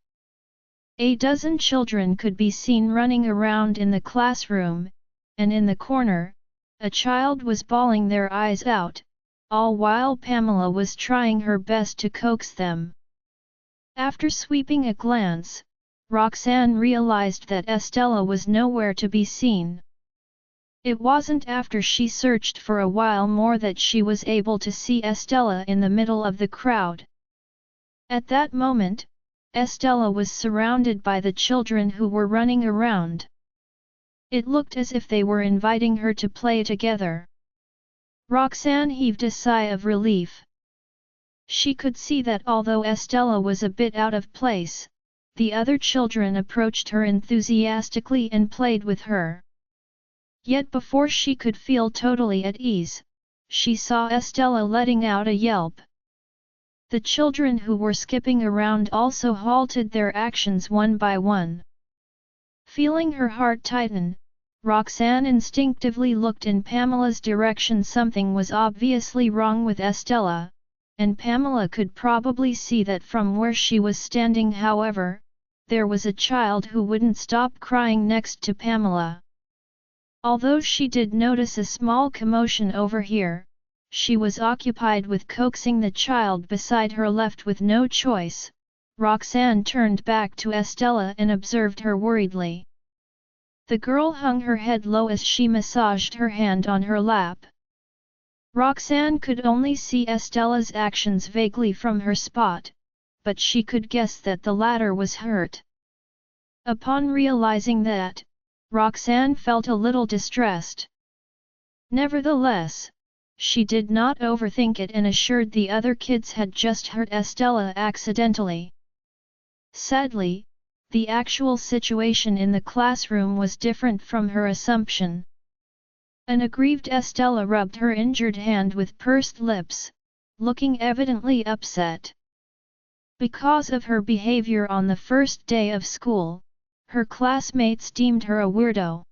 A dozen children could be seen running around in the classroom, and in the corner, a child was bawling their eyes out, all while Pamela was trying her best to coax them. After sweeping a glance, Roxanne realized that Estella was nowhere to be seen. It wasn't after she searched for a while more that she was able to see Estella in the middle of the crowd. At that moment, Estella was surrounded by the children who were running around. It looked as if they were inviting her to play together. Roxanne heaved a sigh of relief. She could see that although Estella was a bit out of place, the other children approached her enthusiastically and played with her. Yet before she could feel totally at ease, she saw Estella letting out a yelp. The children who were skipping around also halted their actions one by one. Feeling her heart tighten, Roxanne instinctively looked in Pamela's direction. Something was obviously wrong with Estella, and Pamela could probably see that from where she was standing. However, there was a child who wouldn't stop crying next to Pamela. Although she did notice a small commotion over here, she was occupied with coaxing the child beside her. Left with no choice, Roxanne turned back to Estella and observed her worriedly. The girl hung her head low as she massaged her hand on her lap. Roxanne could only see Estella's actions vaguely from her spot, but she could guess that the latter was hurt. Upon realizing that, Roxanne felt a little distressed. Nevertheless, she did not overthink it and assured the other kids had just hurt Estella accidentally. Sadly, the actual situation in the classroom was different from her assumption. An aggrieved Estella rubbed her injured hand with pursed lips, looking evidently upset. Because of her behavior on the first day of school, her classmates deemed her a weirdo.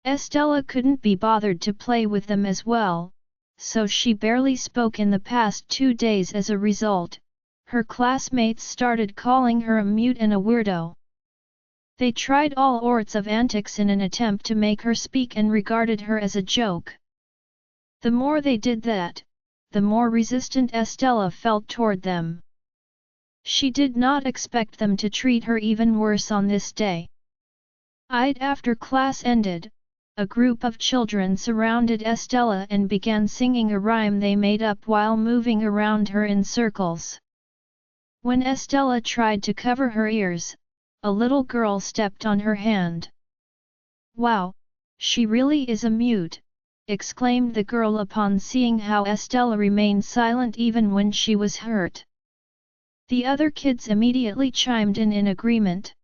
Estella couldn't be bothered to play with them as well, so she barely spoke in the past 2 days. As a result, her classmates started calling her a mute and a weirdo. They tried all sorts of antics in an attempt to make her speak and regarded her as a joke. The more they did that, the more resistant Estella felt toward them. She did not expect them to treat her even worse on this day. After class ended, a group of children surrounded Estella and began singing a rhyme they made up while moving around her in circles. When Estella tried to cover her ears, a little girl stepped on her hand. "Wow, she really is a mute," exclaimed the girl upon seeing how Estella remained silent even when she was hurt. The other kids immediately chimed in agreement.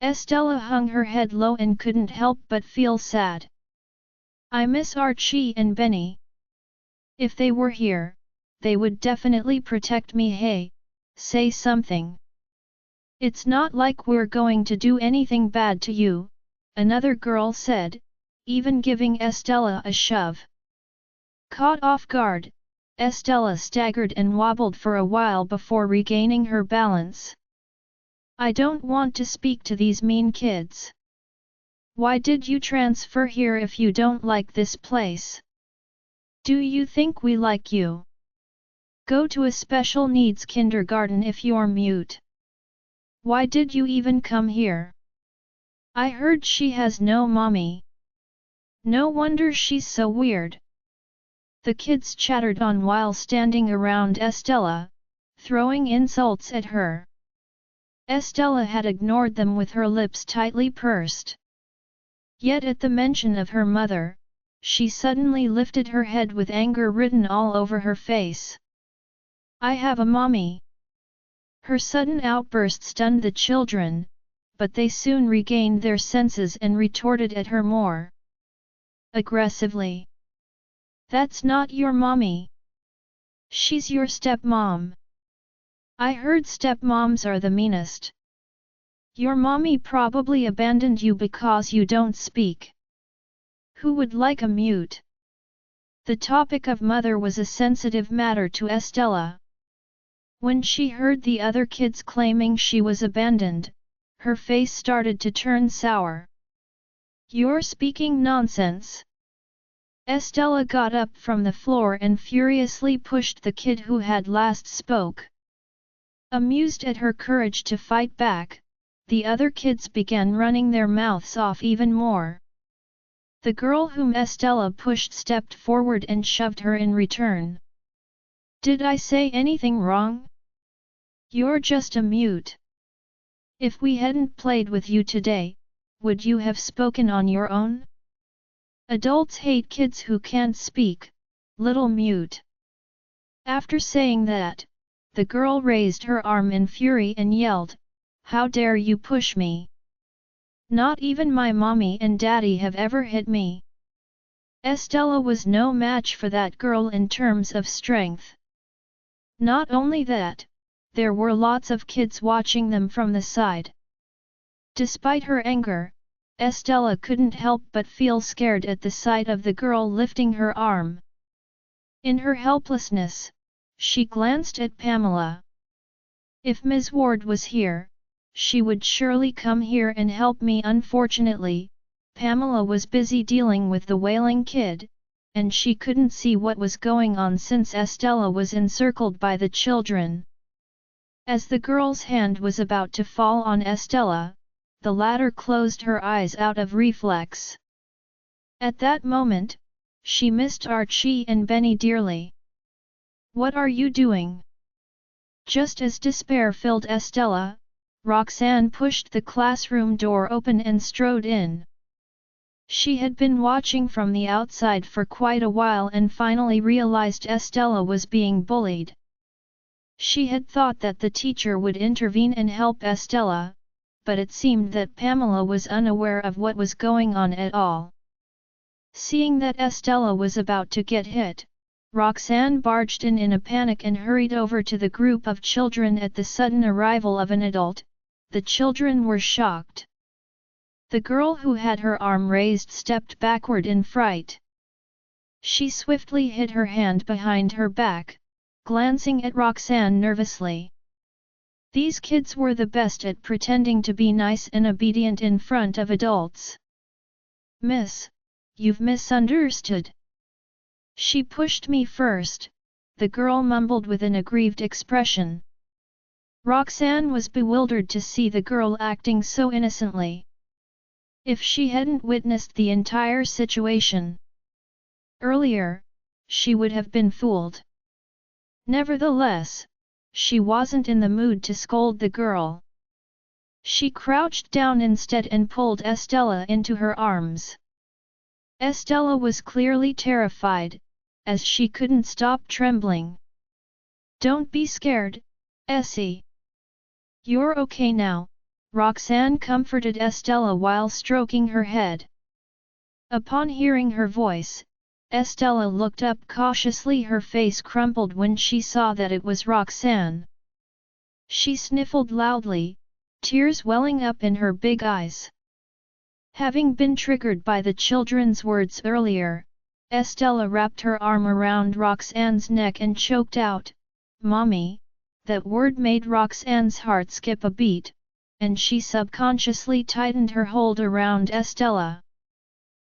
Estella hung her head low and couldn't help but feel sad. "I miss Archie and Benny. If they were here, they would definitely protect me. Hey, say something. It's not like we're going to do anything bad to you," another girl said, even giving Estella a shove. Caught off guard, Estella staggered and wobbled for a while before regaining her balance. I don't want to speak to these mean kids. Why did you transfer here if you don't like this place? Do you think we like you? Go to a special needs kindergarten if you're mute. Why did you even come here? I heard she has no mommy. No wonder she's so weird. The kids chattered on while standing around Estella, throwing insults at her. Estella had ignored them with her lips tightly pursed. Yet at the mention of her mother, she suddenly lifted her head with anger written all over her face. I have a mommy. Her sudden outburst stunned the children, but they soon regained their senses and retorted at her more aggressively. That's not your mommy. She's your stepmom. I heard stepmoms are the meanest. Your mommy probably abandoned you because you don't speak. Who would like a mute? The topic of mother was a sensitive matter to Estella. When she heard the other kids claiming she was abandoned, her face started to turn sour. You're speaking nonsense. Estella got up from the floor and furiously pushed the kid who had last spoke. Amused at her courage to fight back, the other kids began running their mouths off even more. The girl whom Estella pushed stepped forward and shoved her in return. Did I say anything wrong? You're just a mute. If we hadn't played with you today, would you have spoken on your own? Adults hate kids who can't speak, little mute. After saying that, the girl raised her arm in fury and yelled, How dare you push me? Not even my mommy and daddy have ever hit me. Estella was no match for that girl in terms of strength. Not only that, there were lots of kids watching them from the side. Despite her anger, Estella couldn't help but feel scared at the sight of the girl lifting her arm. In her helplessness, she glanced at Pamela. If Ms. Ward was here, she would surely come here and help me. Unfortunately, Pamela was busy dealing with the wailing kid, and she couldn't see what was going on since Estella was encircled by the children. As the girl's hand was about to fall on Estella, the latter closed her eyes out of reflex. At that moment, she missed Archie and Benny dearly. What are you doing? Just as despair filled Estella, Roxanne pushed the classroom door open and strode in. She had been watching from the outside for quite a while and finally realized Estella was being bullied. She had thought that the teacher would intervene and help Estella, but it seemed that Pamela was unaware of what was going on at all. Seeing that Estella was about to get hit, Roxanne barged in a panic and hurried over to the group of children. At the sudden arrival of an adult, the children were shocked. The girl who had her arm raised stepped backward in fright. She swiftly hid her hand behind her back, glancing at Roxanne nervously. These kids were the best at pretending to be nice and obedient in front of adults. Miss, you've misunderstood. She pushed me first, the girl mumbled with an aggrieved expression. Roxanne was bewildered to see the girl acting so innocently. If she hadn't witnessed the entire situation earlier, she would have been fooled. Nevertheless, she wasn't in the mood to scold the girl. She crouched down instead and pulled Estella into her arms. Estella was clearly terrified, as she couldn't stop trembling. Don't be scared, Essie. You're okay now, Roxanne comforted Estella while stroking her head. Upon hearing her voice, Estella looked up cautiously. Her face crumpled when she saw that it was Roxanne. She sniffled loudly, tears welling up in her big eyes. Having been triggered by the children's words earlier, Estella wrapped her arm around Roxanne's neck and choked out, "Mommy." That word made Roxanne's heart skip a beat, and she subconsciously tightened her hold around Estella.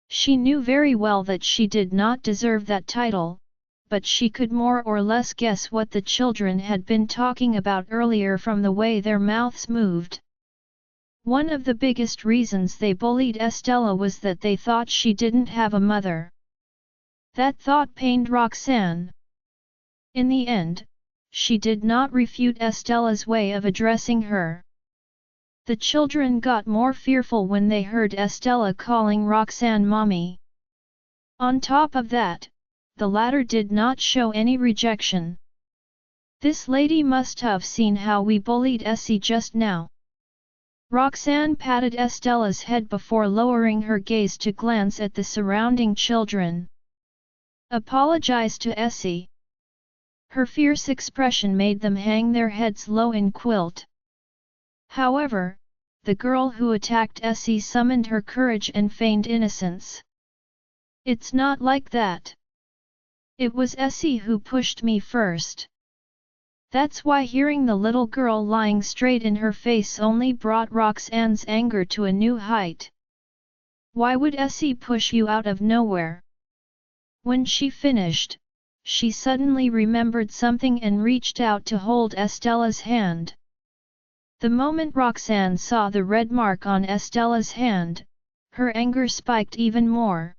She knew very well that she did not deserve that title, but she could more or less guess what the children had been talking about earlier from the way their mouths moved. One of the biggest reasons they bullied Estella was that they thought she didn't have a mother. That thought pained Roxanne. In the end, she did not refute Estella's way of addressing her. The children got more fearful when they heard Estella calling Roxanne mommy. On top of that, the latter did not show any rejection. This lady must have seen how we bullied Essie just now. Roxanne patted Estella's head before lowering her gaze to glance at the surrounding children. Apologize to Essie. Her fierce expression made them hang their heads low in quilt. However, the girl who attacked Essie summoned her courage and feigned innocence. It's not like that. It was Essie who pushed me first. That's why hearing the little girl lying straight in her face only brought Roxanne's anger to a new height. Why would Essie push you out of nowhere? When she finished, she suddenly remembered something and reached out to hold Estella's hand. The moment Roxanne saw the red mark on Estella's hand, her anger spiked even more.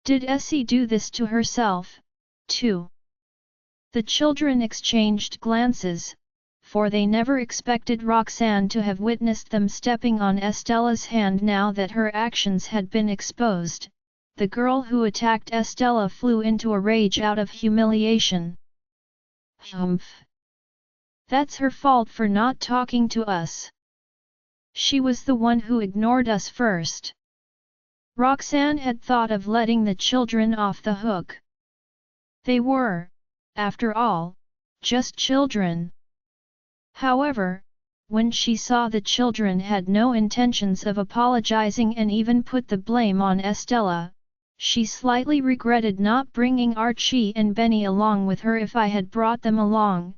Did Essie do this to herself, too? The children exchanged glances, for they never expected Roxanne to have witnessed them stepping on Estella's hand now that her actions had been exposed. The girl who attacked Estella flew into a rage out of humiliation. Humph! That's her fault for not talking to us. She was the one who ignored us first. Roxanne had thought of letting the children off the hook. They were, after all, just children. However, when she saw the children had no intentions of apologizing and even put the blame on Estella, she slightly regretted not bringing Archie and Benny along with her. If I had brought them along,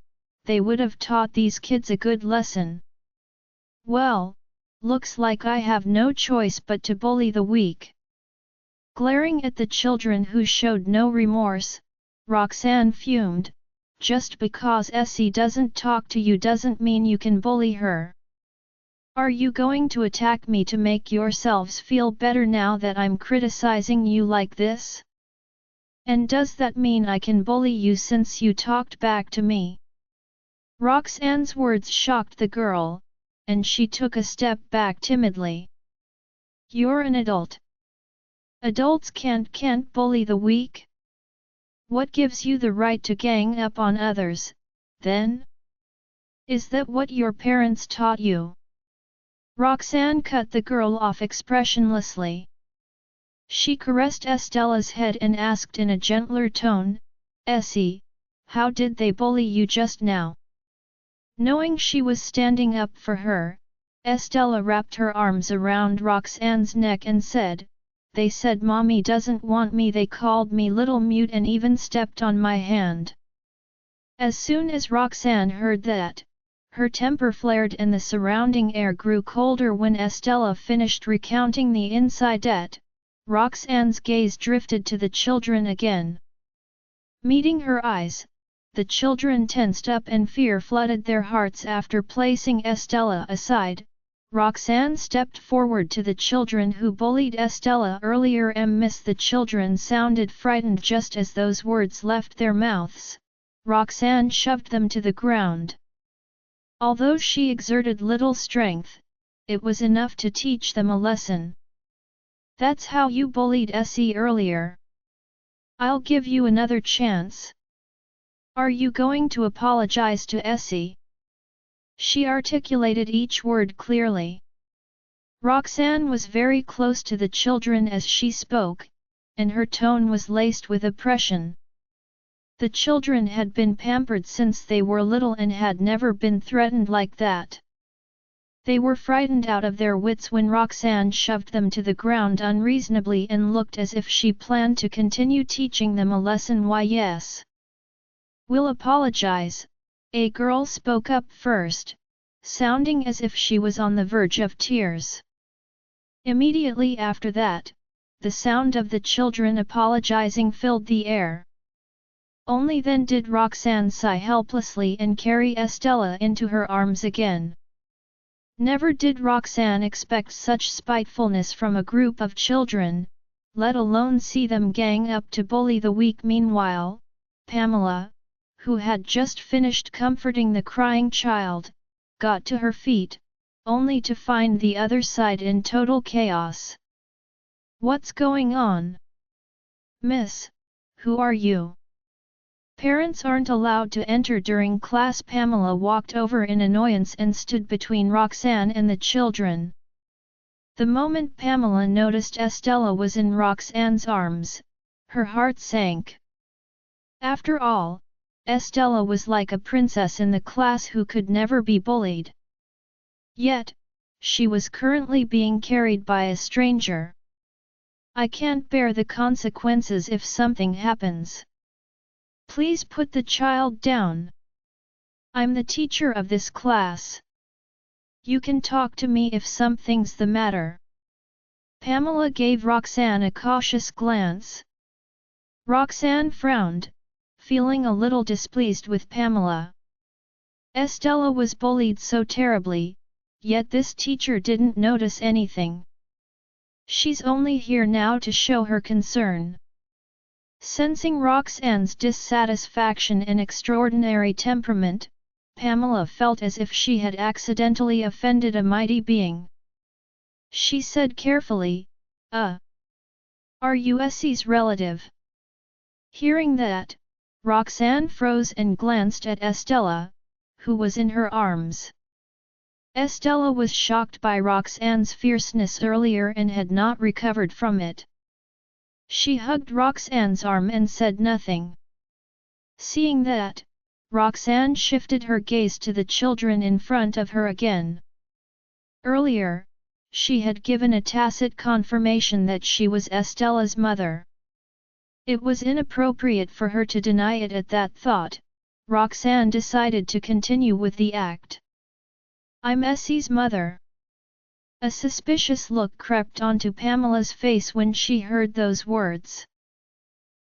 they would have taught these kids a good lesson. Well, looks like I have no choice but to bully the weak. Glaring at the children who showed no remorse, Roxanne fumed. Just because Essie doesn't talk to you doesn't mean you can bully her. Are you going to attack me to make yourselves feel better now that I'm criticizing you like this? And does that mean I can bully you since you talked back to me? Roxanne's words shocked the girl, and she took a step back timidly. You're an adult. Adults can't bully the weak? What gives you the right to gang up on others, then? Is that what your parents taught you? Roxanne cut the girl off expressionlessly. She caressed Estella's head and asked in a gentler tone, Essie, how did they bully you just now? Knowing she was standing up for her, Estella wrapped her arms around Roxanne's neck and said, they said mommy doesn't want me, they called me little mute and even stepped on my hand. As soon as Roxanne heard that, her temper flared and the surrounding air grew colder. When Estella finished recounting the incident, Roxanne's gaze drifted to the children again. Meeting her eyes, the children tensed up and fear flooded their hearts. After placing Estella aside, Roxanne stepped forward to the children who bullied Estella earlier. Miss, the children sounded frightened just as those words left their mouths. Roxanne shoved them to the ground. Although she exerted little strength, it was enough to teach them a lesson. That's how you bullied Essie earlier. I'll give you another chance. Are you going to apologize to Essie? She articulated each word clearly. Roxanne was very close to the children as she spoke, and her tone was laced with oppression. The children had been pampered since they were little and had never been threatened like that. They were frightened out of their wits when Roxanne shoved them to the ground unreasonably and looked as if she planned to continue teaching them a lesson. Why, yes. We'll apologize, a girl spoke up first, sounding as if she was on the verge of tears. Immediately after that, the sound of the children apologizing filled the air. Only then did Roxanne sigh helplessly and carry Estella into her arms again. Never did Roxanne expect such spitefulness from a group of children, let alone see them gang up to bully the weak. Meanwhile, Pamela, who had just finished comforting the crying child, got to her feet, only to find the other side in total chaos. "What's going on? Miss, who are you?" "Parents aren't allowed to enter during class." Pamela walked over in annoyance and stood between Roxanne and the children. The moment Pamela noticed Estella was in Roxanne's arms, her heart sank. After all, Estella was like a princess in the class who could never be bullied. Yet, she was currently being carried by a stranger. "I can't bear the consequences if something happens. Please put the child down. I'm the teacher of this class. You can talk to me if something's the matter." Pamela gave Roxanne a cautious glance. Roxanne frowned, feeling a little displeased with Pamela. Estella was bullied so terribly, yet this teacher didn't notice anything. She's only here now to show her concern. Sensing Roxanne's dissatisfaction and extraordinary temperament, Pamela felt as if she had accidentally offended a mighty being. She said carefully, "Are you Essie's relative?" Hearing that, Roxanne froze and glanced at Estella, who was in her arms. Estella was shocked by Roxanne's fierceness earlier and had not recovered from it. She hugged Roxanne's arm and said nothing. Seeing that, Roxanne shifted her gaze to the children in front of her again. Earlier, she had given a tacit confirmation that she was Estella's mother. It was inappropriate for her to deny it. At that thought, Roxanne decided to continue with the act. "I'm Essie's mother." A suspicious look crept onto Pamela's face when she heard those words.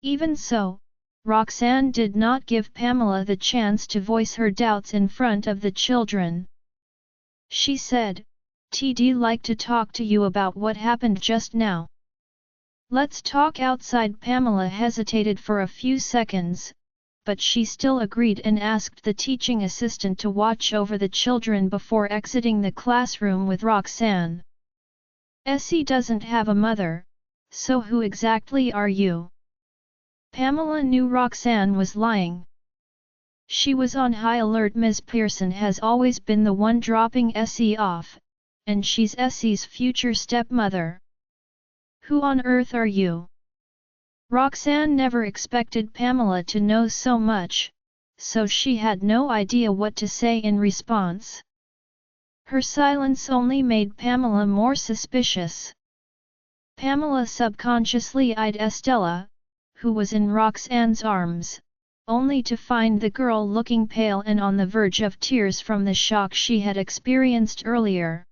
Even so, Roxanne did not give Pamela the chance to voice her doubts in front of the children. She said, "T'd like to talk to you about what happened just now." "Let's talk outside." Pamela hesitated for a few seconds, but she still agreed and asked the teaching assistant to watch over the children before exiting the classroom with Roxanne. "Essie doesn't have a mother, so who exactly are you?" Pamela knew Roxanne was lying. She was on high alert. Ms. Pearson has always been the one dropping Essie off, and she's Essie's future stepmother. "Who on earth are you?" Roxanne never expected Pamela to know so much, so she had no idea what to say in response. Her silence only made Pamela more suspicious. Pamela subconsciously eyed Estella, who was in Roxanne's arms, only to find the girl looking pale and on the verge of tears from the shock she had experienced earlier.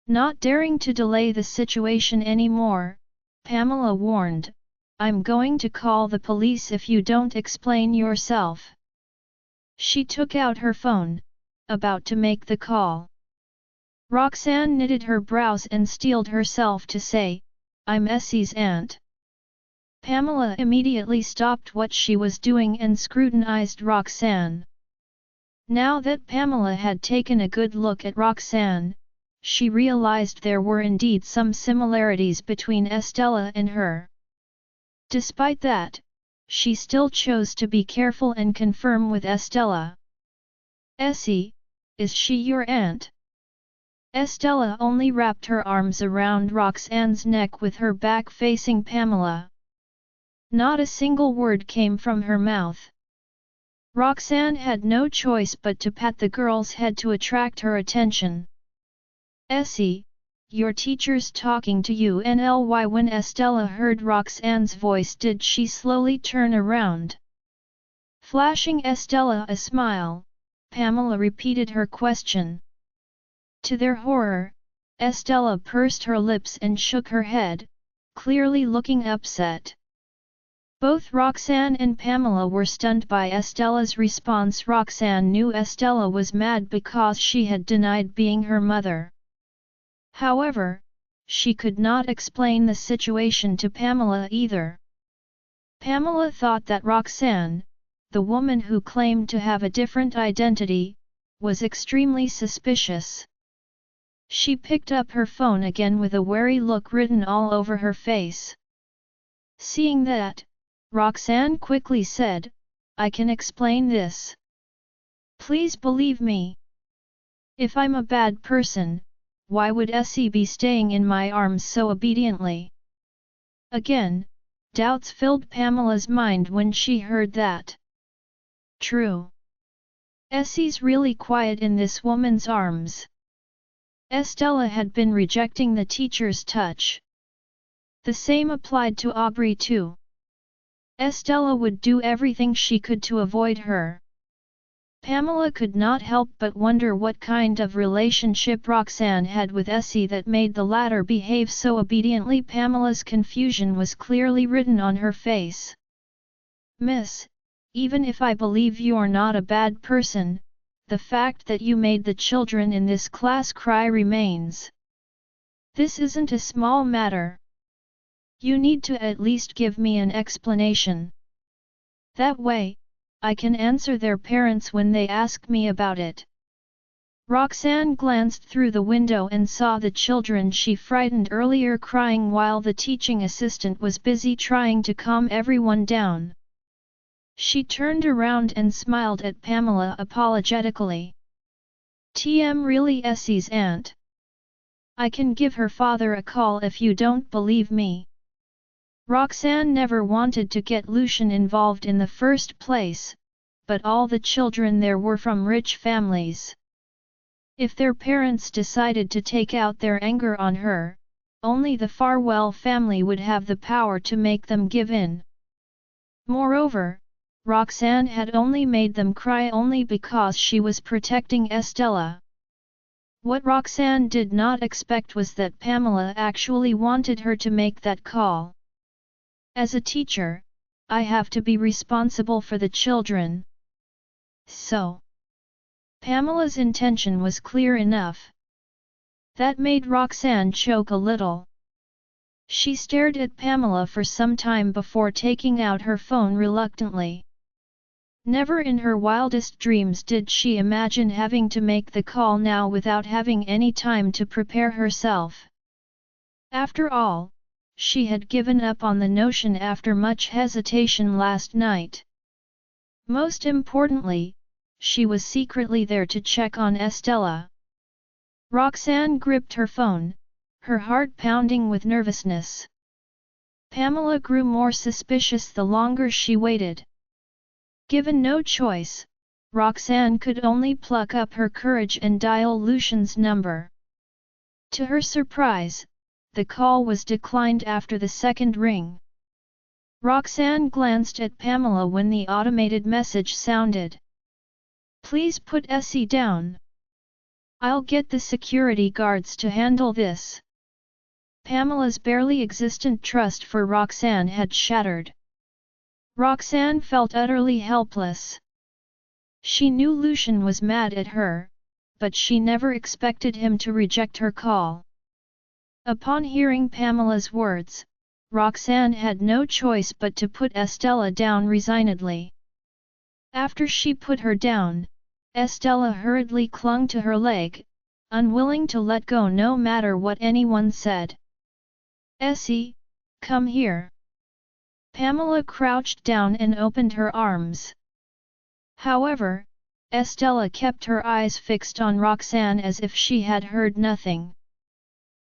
Not daring to delay the situation anymore, Pamela warned, "I'm going to call the police if you don't explain yourself." She took out her phone, about to make the call. Roxanne knitted her brows and steeled herself to say, "I'm Essie's aunt." Pamela immediately stopped what she was doing and scrutinized Roxanne. Now that Pamela had taken a good look at Roxanne, she realized there were indeed some similarities between Estella and her. Despite that, she still chose to be careful and confirm with Estella. "Essie, is she your aunt?" Estella only wrapped her arms around Roxanne's neck with her back facing Pamela. Not a single word came from her mouth. Roxanne had no choice but to pat the girl's head to attract her attention. "Essie, your teacher's talking to you." When Estella heard Roxanne's voice did she slowly turn around. Flashing Estella a smile, Pamela repeated her question. To their horror, Estella pursed her lips and shook her head, clearly looking upset. Both Roxanne and Pamela were stunned by Estella's response. Roxanne knew Estella was mad because she had denied being her mother. However, she could not explain the situation to Pamela either. Pamela thought that Roxanne, the woman who claimed to have a different identity, was extremely suspicious. She picked up her phone again with a wary look written all over her face. Seeing that, Roxanne quickly said, "I can explain this. Please believe me. If I'm a bad person, why would Essie be staying in my arms so obediently?" Again, doubts filled Pamela's mind when she heard that. True. Essie's really quiet in this woman's arms. Estella had been rejecting the teacher's touch. The same applied to Aubrey too. Estella would do everything she could to avoid her. Pamela could not help but wonder what kind of relationship Roxanne had with Essie that made the latter behave so obediently. Pamela's confusion was clearly written on her face. "Miss, even if I believe you're not a bad person, the fact that you made the children in this class cry remains. This isn't a small matter. You need to at least give me an explanation. That way, I can answer their parents when they ask me about it." Roxanne glanced through the window and saw the children she frightened earlier crying while the teaching assistant was busy trying to calm everyone down. She turned around and smiled at Pamela apologetically. "TM really Essie's aunt? I can give her father a call if you don't believe me." Roxanne never wanted to get Lucian involved in the first place, but all the children there were from rich families. If their parents decided to take out their anger on her, only the Farwell family would have the power to make them give in. Moreover, Roxanne had only made them cry only because she was protecting Estella. What Roxanne did not expect was that Pamela actually wanted her to make that call. "As a teacher, I have to be responsible for the children. So." Pamela's intention was clear enough. That made Roxanne choke a little. She stared at Pamela for some time before taking out her phone reluctantly. Never in her wildest dreams did she imagine having to make the call now without having any time to prepare herself. After all, she had given up on the notion after much hesitation last night. Most importantly, she was secretly there to check on Estella. Roxanne gripped her phone, her heart pounding with nervousness. Pamela grew more suspicious the longer she waited. Given no choice, Roxanne could only pluck up her courage and dial Lucian's number. To her surprise, the call was declined after the second ring. Roxanne glanced at Pamela when the automated message sounded. "Please put Essie down. I'll get the security guards to handle this." Pamela's barely existent trust for Roxanne had shattered. Roxanne felt utterly helpless. She knew Lucian was mad at her, but she never expected him to reject her call. Upon hearing Pamela's words, Roxanne had no choice but to put Estella down resignedly. After she put her down, Estella hurriedly clung to her leg, unwilling to let go no matter what anyone said. "Essie, come here." Pamela crouched down and opened her arms. However, Estella kept her eyes fixed on Roxanne as if she had heard nothing.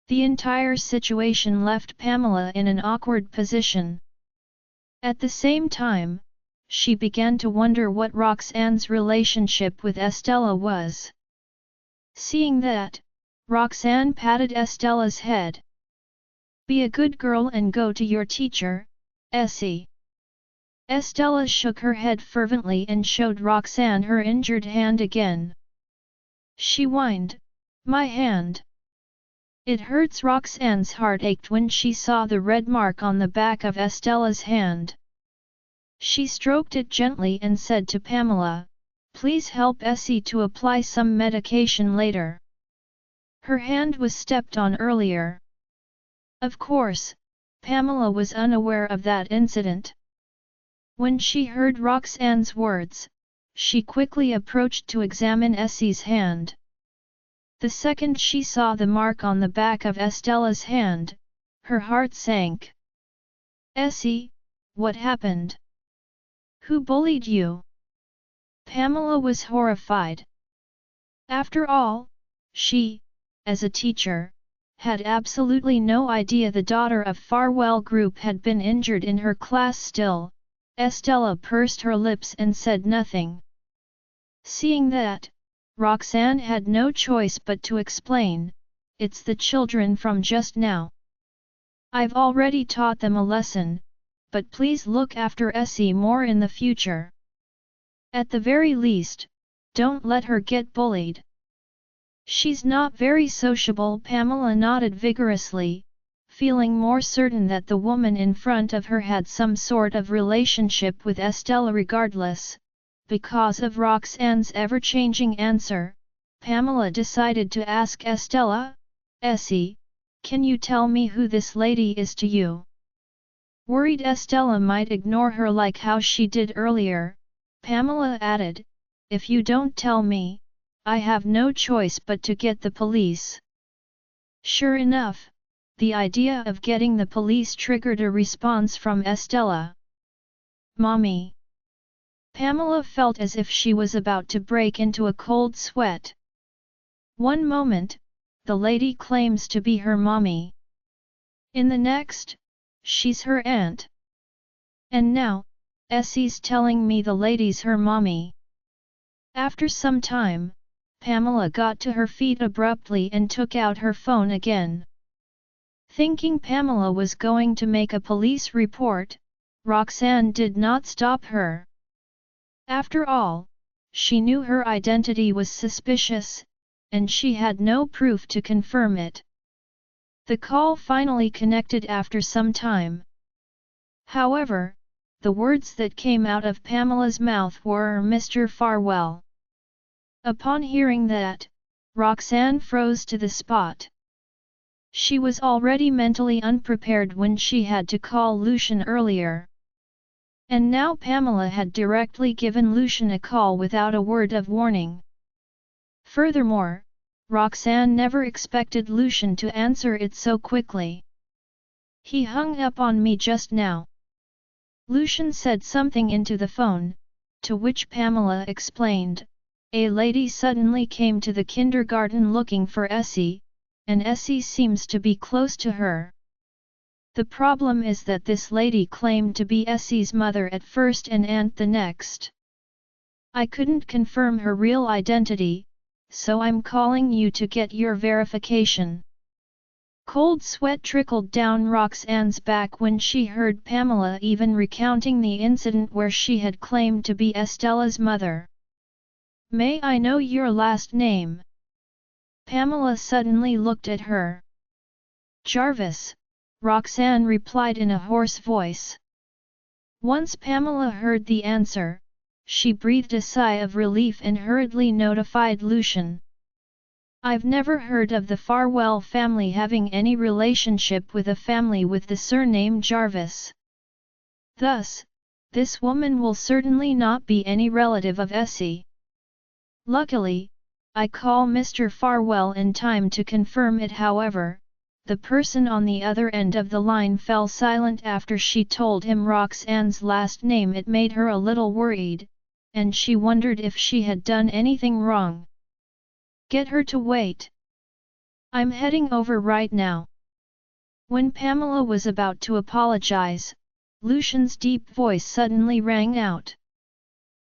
The entire situation left Pamela in an awkward position. At the same time, she began to wonder what Roxanne's relationship with Estella was. Seeing that, Roxanne patted Estella's head. "Be a good girl and go to your teacher, Essie." Estella shook her head fervently and showed Roxanne her injured hand again. She whined, My hand. It hurts. Roxanne's heart ached when she saw the red mark on the back of Estella's hand. She stroked it gently and said to Pamela, "Please help Essie to apply some medication later. Her hand was stepped on earlier." Of course, Pamela was unaware of that incident. When she heard Roxanne's words, she quickly approached to examine Essie's hand. The second she saw the mark on the back of Estella's hand, her heart sank. "Essie, what happened? Who bullied you?" Pamela was horrified. After all, she, as a teacher, had absolutely no idea the daughter of Farwell Group had been injured in her class. Still, Estella pursed her lips and said nothing. Seeing that, Roxanne had no choice but to explain, "It's the children from just now. I've already taught them a lesson, but please look after Essie more in the future. At the very least, don't let her get bullied." "She's not very sociable." Pamela nodded vigorously, feeling more certain that the woman in front of her had some sort of relationship with Estella. Regardless, because of Roxanne's ever-changing answer, Pamela decided to ask Estella, "Essie, can you tell me who this lady is to you?" Worried Estella might ignore her like how she did earlier, Pamela added, "If you don't tell me, I have no choice but to get the police." Sure enough, the idea of getting the police triggered a response from Estella. "Mommy." Pamela felt as if she was about to break into a cold sweat. One moment, the lady claims to be her mommy. In the next, she's her aunt. And now, Essie's telling me the lady's her mommy. After some time, Pamela got to her feet abruptly and took out her phone again. Thinking Pamela was going to make a police report, Roxanne did not stop her. After all, she knew her identity was suspicious, and she had no proof to confirm it. The call finally connected after some time. However, the words that came out of Pamela's mouth were "Mr. Farwell." Upon hearing that, Roxanne froze to the spot. She was already mentally unprepared when she had to call Lucian earlier. And now Pamela had directly given Lucian a call without a word of warning. Furthermore, Roxanne never expected Lucian to answer it so quickly. "He hung up on me just now." Lucian said something into the phone, to which Pamela explained, "A lady suddenly came to the kindergarten looking for Essie, and Essie seems to be close to her. The problem is that this lady claimed to be Essie's mother at first and aunt the next. I couldn't confirm her real identity, so I'm calling you to get your verification." Cold sweat trickled down Roxanne's back when she heard Pamela even recounting the incident where she had claimed to be Estella's mother. "May I know your last name?" Pamela suddenly looked at her. "Jarvis," Roxanne replied in a hoarse voice. Once Pamela heard the answer, she breathed a sigh of relief and hurriedly notified Lucian. "I've never heard of the Farwell family having any relationship with a family with the surname Jarvis. Thus, this woman will certainly not be any relative of Essie. Luckily, I call Mr. Farwell in time to confirm it." However, the person on the other end of the line fell silent after she told him Roxanne's last name. It made her a little worried, and she wondered if she had done anything wrong. "Get her to wait. I'm heading over right now." When Pamela was about to apologize, Lucian's deep voice suddenly rang out.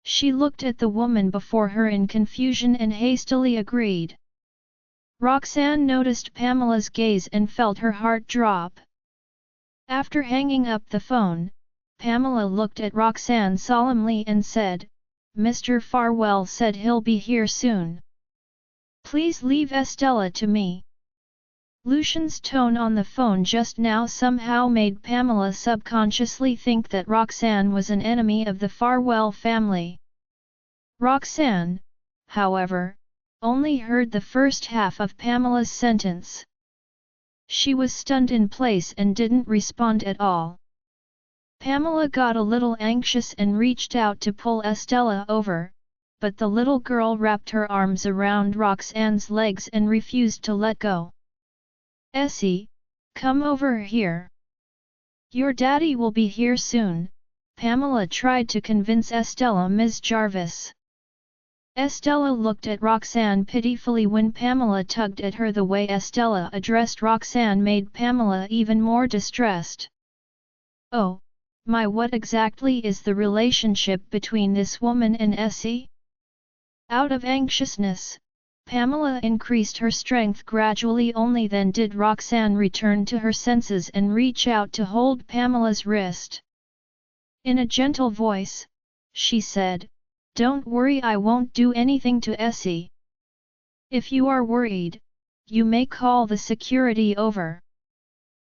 She looked at the woman before her in confusion and hastily agreed. Roxanne noticed Pamela's gaze and felt her heart drop. After hanging up the phone, Pamela looked at Roxanne solemnly and said, "Mr. Farwell said he'll be here soon." Please leave Estella to me. Lucian's tone on the phone just now somehow made Pamela subconsciously think that Roxanne was an enemy of the Farwell family. Roxanne, however, only heard the first half of Pamela's sentence. She was stunned in place and didn't respond at all. Pamela got a little anxious and reached out to pull Estella over, but the little girl wrapped her arms around Roxanne's legs and refused to let go. Essie, come over here. Your daddy will be here soon, Pamela tried to convince Estella. Ms. Jarvis. Estella looked at Roxanne pitifully when Pamela tugged at her. The way Estella addressed Roxanne made Pamela even more distressed. Oh, my, what exactly is the relationship between this woman and Essie? Out of anxiousness, Pamela increased her strength gradually. Only then did Roxanne return to her senses and reach out to hold Pamela's wrist. In a gentle voice, she said, "Don't worry, I won't do anything to Essie. If you are worried, you may call the security over."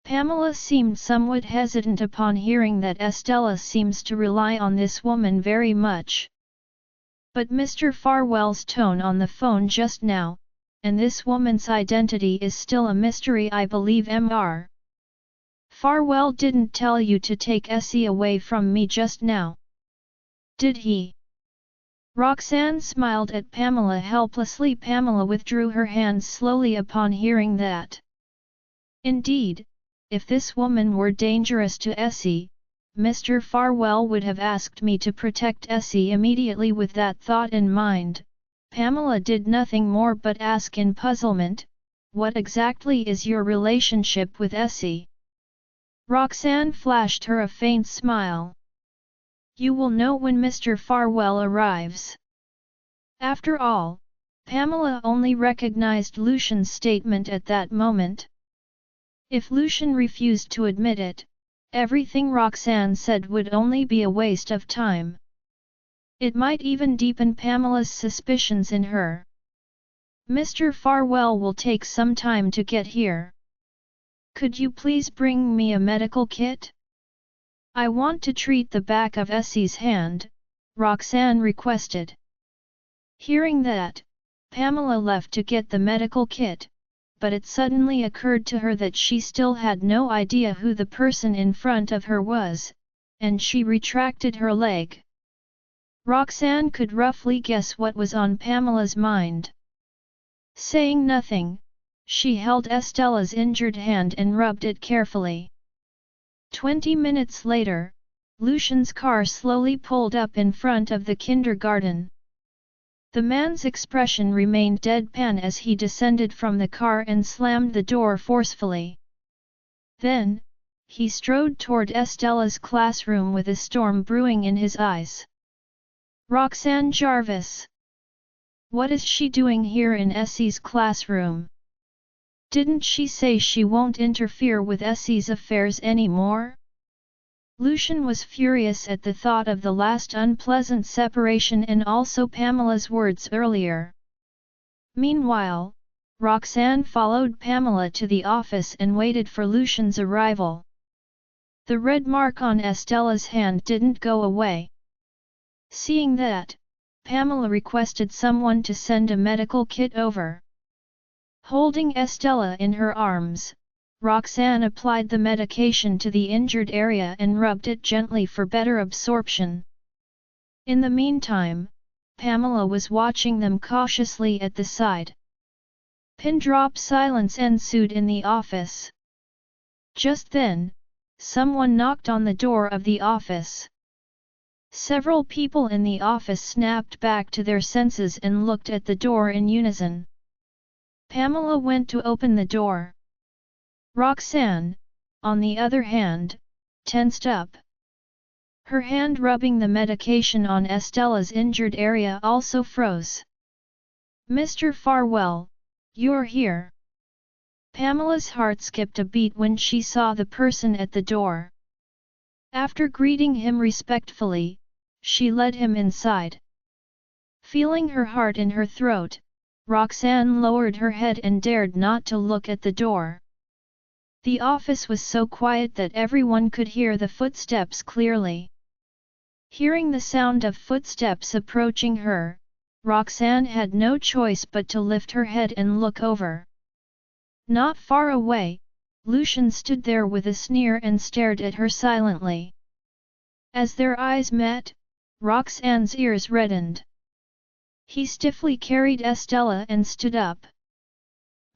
Pamela seemed somewhat hesitant upon hearing that Estella seems to rely on this woman very much. But Mr. Farwell's tone on the phone just now, and this woman's identity is still a mystery. I believe Mr. Farwell didn't tell you to take Essie away from me just now, did he? Roxanne smiled at Pamela helplessly. Pamela withdrew her hands slowly upon hearing that. Indeed, if this woman were dangerous to Essie, Mr. Farwell would have asked me to protect Essie immediately. With that thought in mind, Pamela did nothing more but ask in puzzlement, "What exactly is your relationship with Essie?" Roxanne flashed her a faint smile. "You will know when Mr. Farwell arrives." After all, Pamela only recognized Lucian's statement at that moment. If Lucian refused to admit it, everything Roxanne said would only be a waste of time. It might even deepen Pamela's suspicions in her. "Mr. Farwell will take some time to get here. Could you please bring me a medical kit? I want to treat the back of Essie's hand," Roxanne requested. Hearing that, Pamela left to get the medical kit, but it suddenly occurred to her that she still had no idea who the person in front of her was, and she retracted her leg. Roxanne could roughly guess what was on Pamela's mind. Saying nothing, she held Estella's injured hand and rubbed it carefully. 20 minutes later, Lucian's car slowly pulled up in front of the kindergarten. The man's expression remained deadpan as he descended from the car and slammed the door forcefully. Then, he strode toward Estella's classroom with a storm brewing in his eyes. "Roxanne Jarvis! What is she doing here in Essie's classroom? Didn't she say she won't interfere with Essie's affairs anymore?" Lucian was furious at the thought of the last unpleasant separation and also Pamela's words earlier. Meanwhile, Roxanne followed Pamela to the office and waited for Lucian's arrival. The red mark on Estella's hand didn't go away. Seeing that, Pamela requested someone to send a medical kit over. Holding Estella in her arms, Roxanne applied the medication to the injured area and rubbed it gently for better absorption. In the meantime, Pamela was watching them cautiously at the side. Pin-drop silence ensued in the office. Just then, someone knocked on the door of the office. Several people in the office snapped back to their senses and looked at the door in unison. Pamela went to open the door. Roxanne, on the other hand, tensed up. Her hand rubbing the medication on Estella's injured area also froze. "Mr. Farwell, you're here." Pamela's heart skipped a beat when she saw the person at the door. After greeting him respectfully, she led him inside. Feeling her heart in her throat, Roxanne lowered her head and dared not to look at the door. The office was so quiet that everyone could hear the footsteps clearly. Hearing the sound of footsteps approaching her, Roxanne had no choice but to lift her head and look over. Not far away, Lucian stood there with a sneer and stared at her silently. As their eyes met, Roxanne's ears reddened. He stiffly carried Estella and stood up.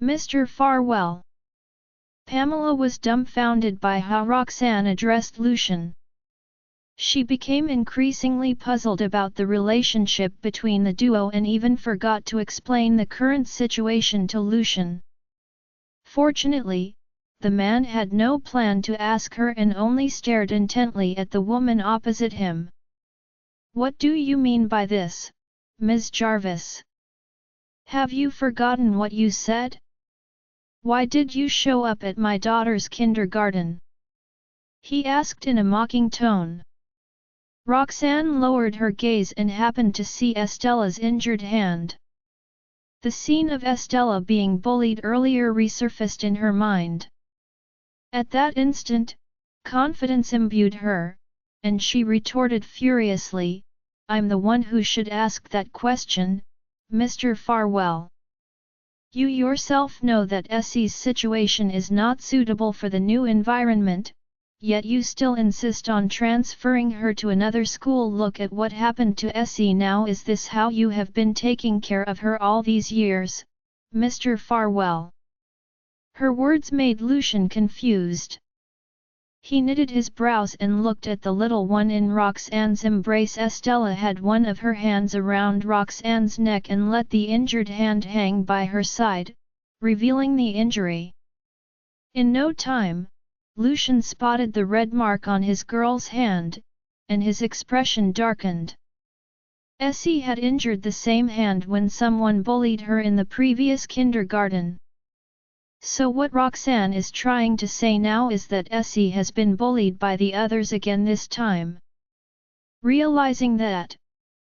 "Mr. Farwell." Pamela was dumbfounded by how Roxanne addressed Lucian. She became increasingly puzzled about the relationship between the duo and even forgot to explain the current situation to Lucian. Fortunately, the man had no plan to ask her and only stared intently at the woman opposite him. "What do you mean by this, Ms. Jarvis? Have you forgotten what you said? Why did you show up at my daughter's kindergarten?" he asked in a mocking tone. Roxanne lowered her gaze and happened to see Estella's injured hand. The scene of Estella being bullied earlier resurfaced in her mind. At that instant, confidence imbued her, and she retorted furiously, "I'm the one who should ask that question, Mr. Farwell. You yourself know that Essie's situation is not suitable for the new environment, yet you still insist on transferring her to another school. Look at what happened to Essie now. Is this how you have been taking care of her all these years, Mr. Farwell?" Her words made Lucian confused. He knitted his brows and looked at the little one in Roxanne's embrace. Estella had one of her hands around Roxanne's neck and let the injured hand hang by her side, revealing the injury. In no time, Lucian spotted the red mark on his girl's hand, and his expression darkened. Essie had injured the same hand when someone bullied her in the previous kindergarten. So what Roxanne is trying to say now is that Essie has been bullied by the others again this time. Realizing that,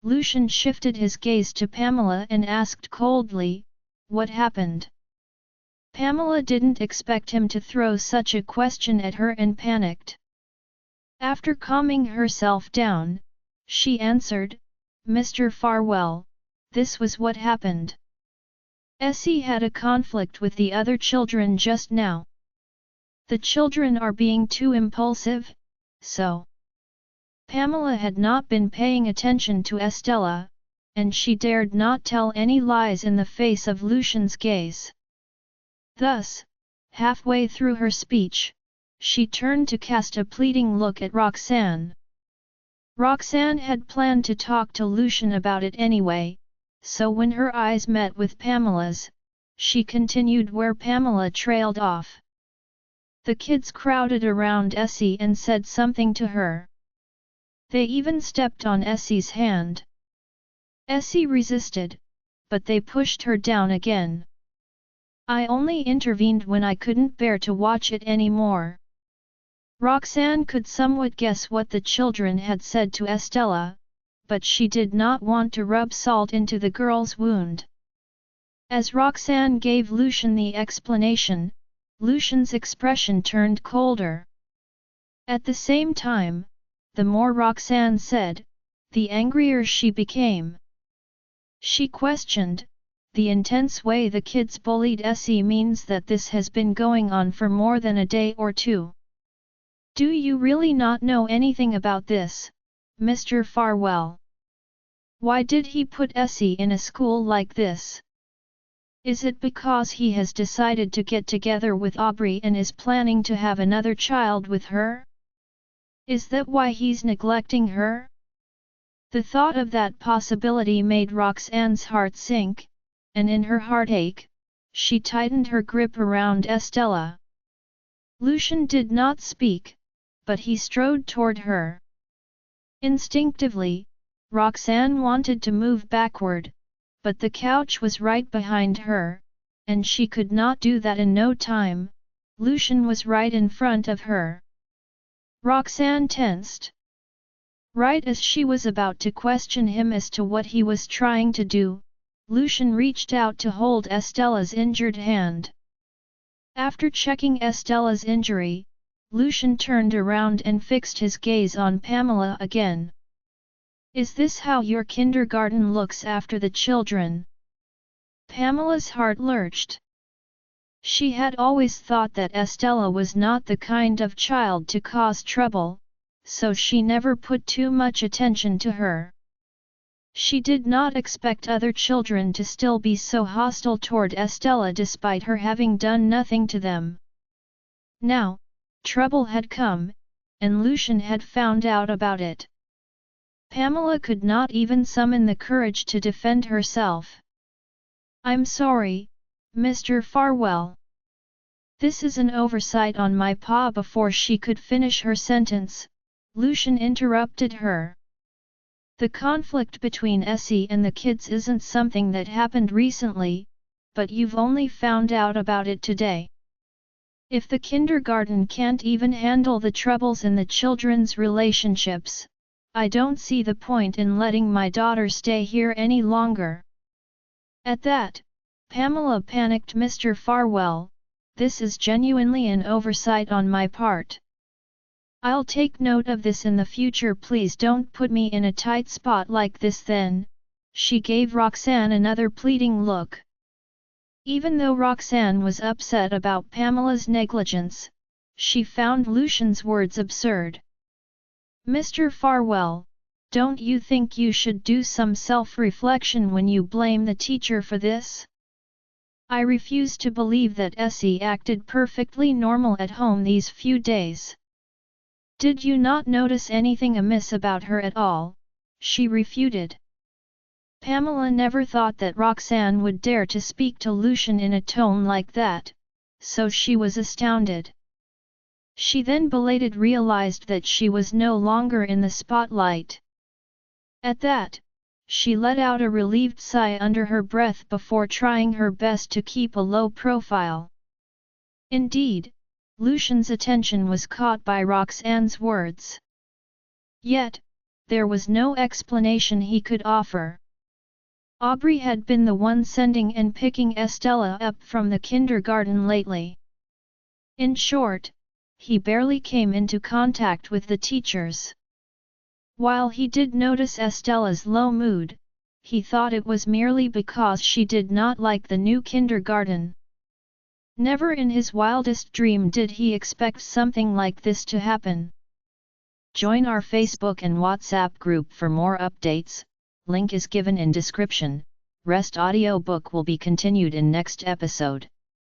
Lucian shifted his gaze to Pamela and asked coldly, "What happened?" Pamela didn't expect him to throw such a question at her and panicked. After calming herself down, she answered, "Mr. Farwell, this was what happened. Essie had a conflict with the other children just now. The children are being too impulsive, so." Pamela had not been paying attention to Estella, and she dared not tell any lies in the face of Lucian's gaze. Thus, halfway through her speech, she turned to cast a pleading look at Roxanne. Roxanne had planned to talk to Lucian about it anyway, so when her eyes met with Pamela's, she continued where Pamela trailed off. The kids crowded around Essie and said something to her. They even stepped on Essie's hand. Essie resisted, but they pushed her down again. "I only intervened when I couldn't bear to watch it anymore." Roxanne could somewhat guess what the children had said to Estella, but she did not want to rub salt into the girl's wound. As Roxanne gave Lucian the explanation, Lucian's expression turned colder. At the same time, the more Roxanne said, the angrier she became. She questioned, "The intense way the kids bullied Essie means that this has been going on for more than a day or two. Do you really not know anything about this, Mr. Farwell? Why did he put Essie in a school like this? Is it because he has decided to get together with Aubrey and is planning to have another child with her? Is that why he's neglecting her?" The thought of that possibility made Roxanne's heart sink, and in her heartache, she tightened her grip around Estella. Lucian did not speak, but he strode toward her. Instinctively, Roxanne wanted to move backward, but the couch was right behind her, and she could not do that in no time. Lucian was right in front of her. Roxanne tensed. Right as she was about to question him as to what he was trying to do, Lucian reached out to hold Estella's injured hand. After checking Estella's injury, Lucian turned around and fixed his gaze on Pamela again. "Is this how your kindergarten looks after the children?" Pamela's heart lurched. She had always thought that Estella was not the kind of child to cause trouble, so she never put too much attention to her. She did not expect other children to still be so hostile toward Estella despite her having done nothing to them. Now, trouble had come, and Lucian had found out about it. Pamela could not even summon the courage to defend herself. "I'm sorry, Mr. Farwell. This is an oversight on my part." Before she could finish her sentence, Lucian interrupted her. "The conflict between Essie and the kids isn't something that happened recently, but you've only found out about it today. If the kindergarten can't even handle the troubles in the children's relationships, I don't see the point in letting my daughter stay here any longer." At that, Pamela panicked. "Mr. Farwell, this is genuinely an oversight on my part. I'll take note of this in the future. Please don't put me in a tight spot like this then." She gave Roxanne another pleading look. Even though Roxanne was upset about Pamela's negligence, she found Lucian's words absurd. "Mr. Farwell, don't you think you should do some self-reflection when you blame the teacher for this? I refuse to believe that Essie acted perfectly normal at home these few days. Did you not notice anything amiss about her at all?" she refuted. Pamela never thought that Roxanne would dare to speak to Lucian in a tone like that, so she was astounded. She then belated realized that she was no longer in the spotlight. At that, she let out a relieved sigh under her breath before trying her best to keep a low profile. Indeed, Lucian's attention was caught by Roxanne's words. Yet, there was no explanation he could offer. Aubrey had been the one sending and picking Estella up from the kindergarten lately. In short, he barely came into contact with the teachers. While he did notice Estella's low mood, he thought it was merely because she did not like the new kindergarten. Never in his wildest dream did he expect something like this to happen. Join our Facebook and WhatsApp group for more updates, link is given in description. Rest audiobook will be continued in next episode.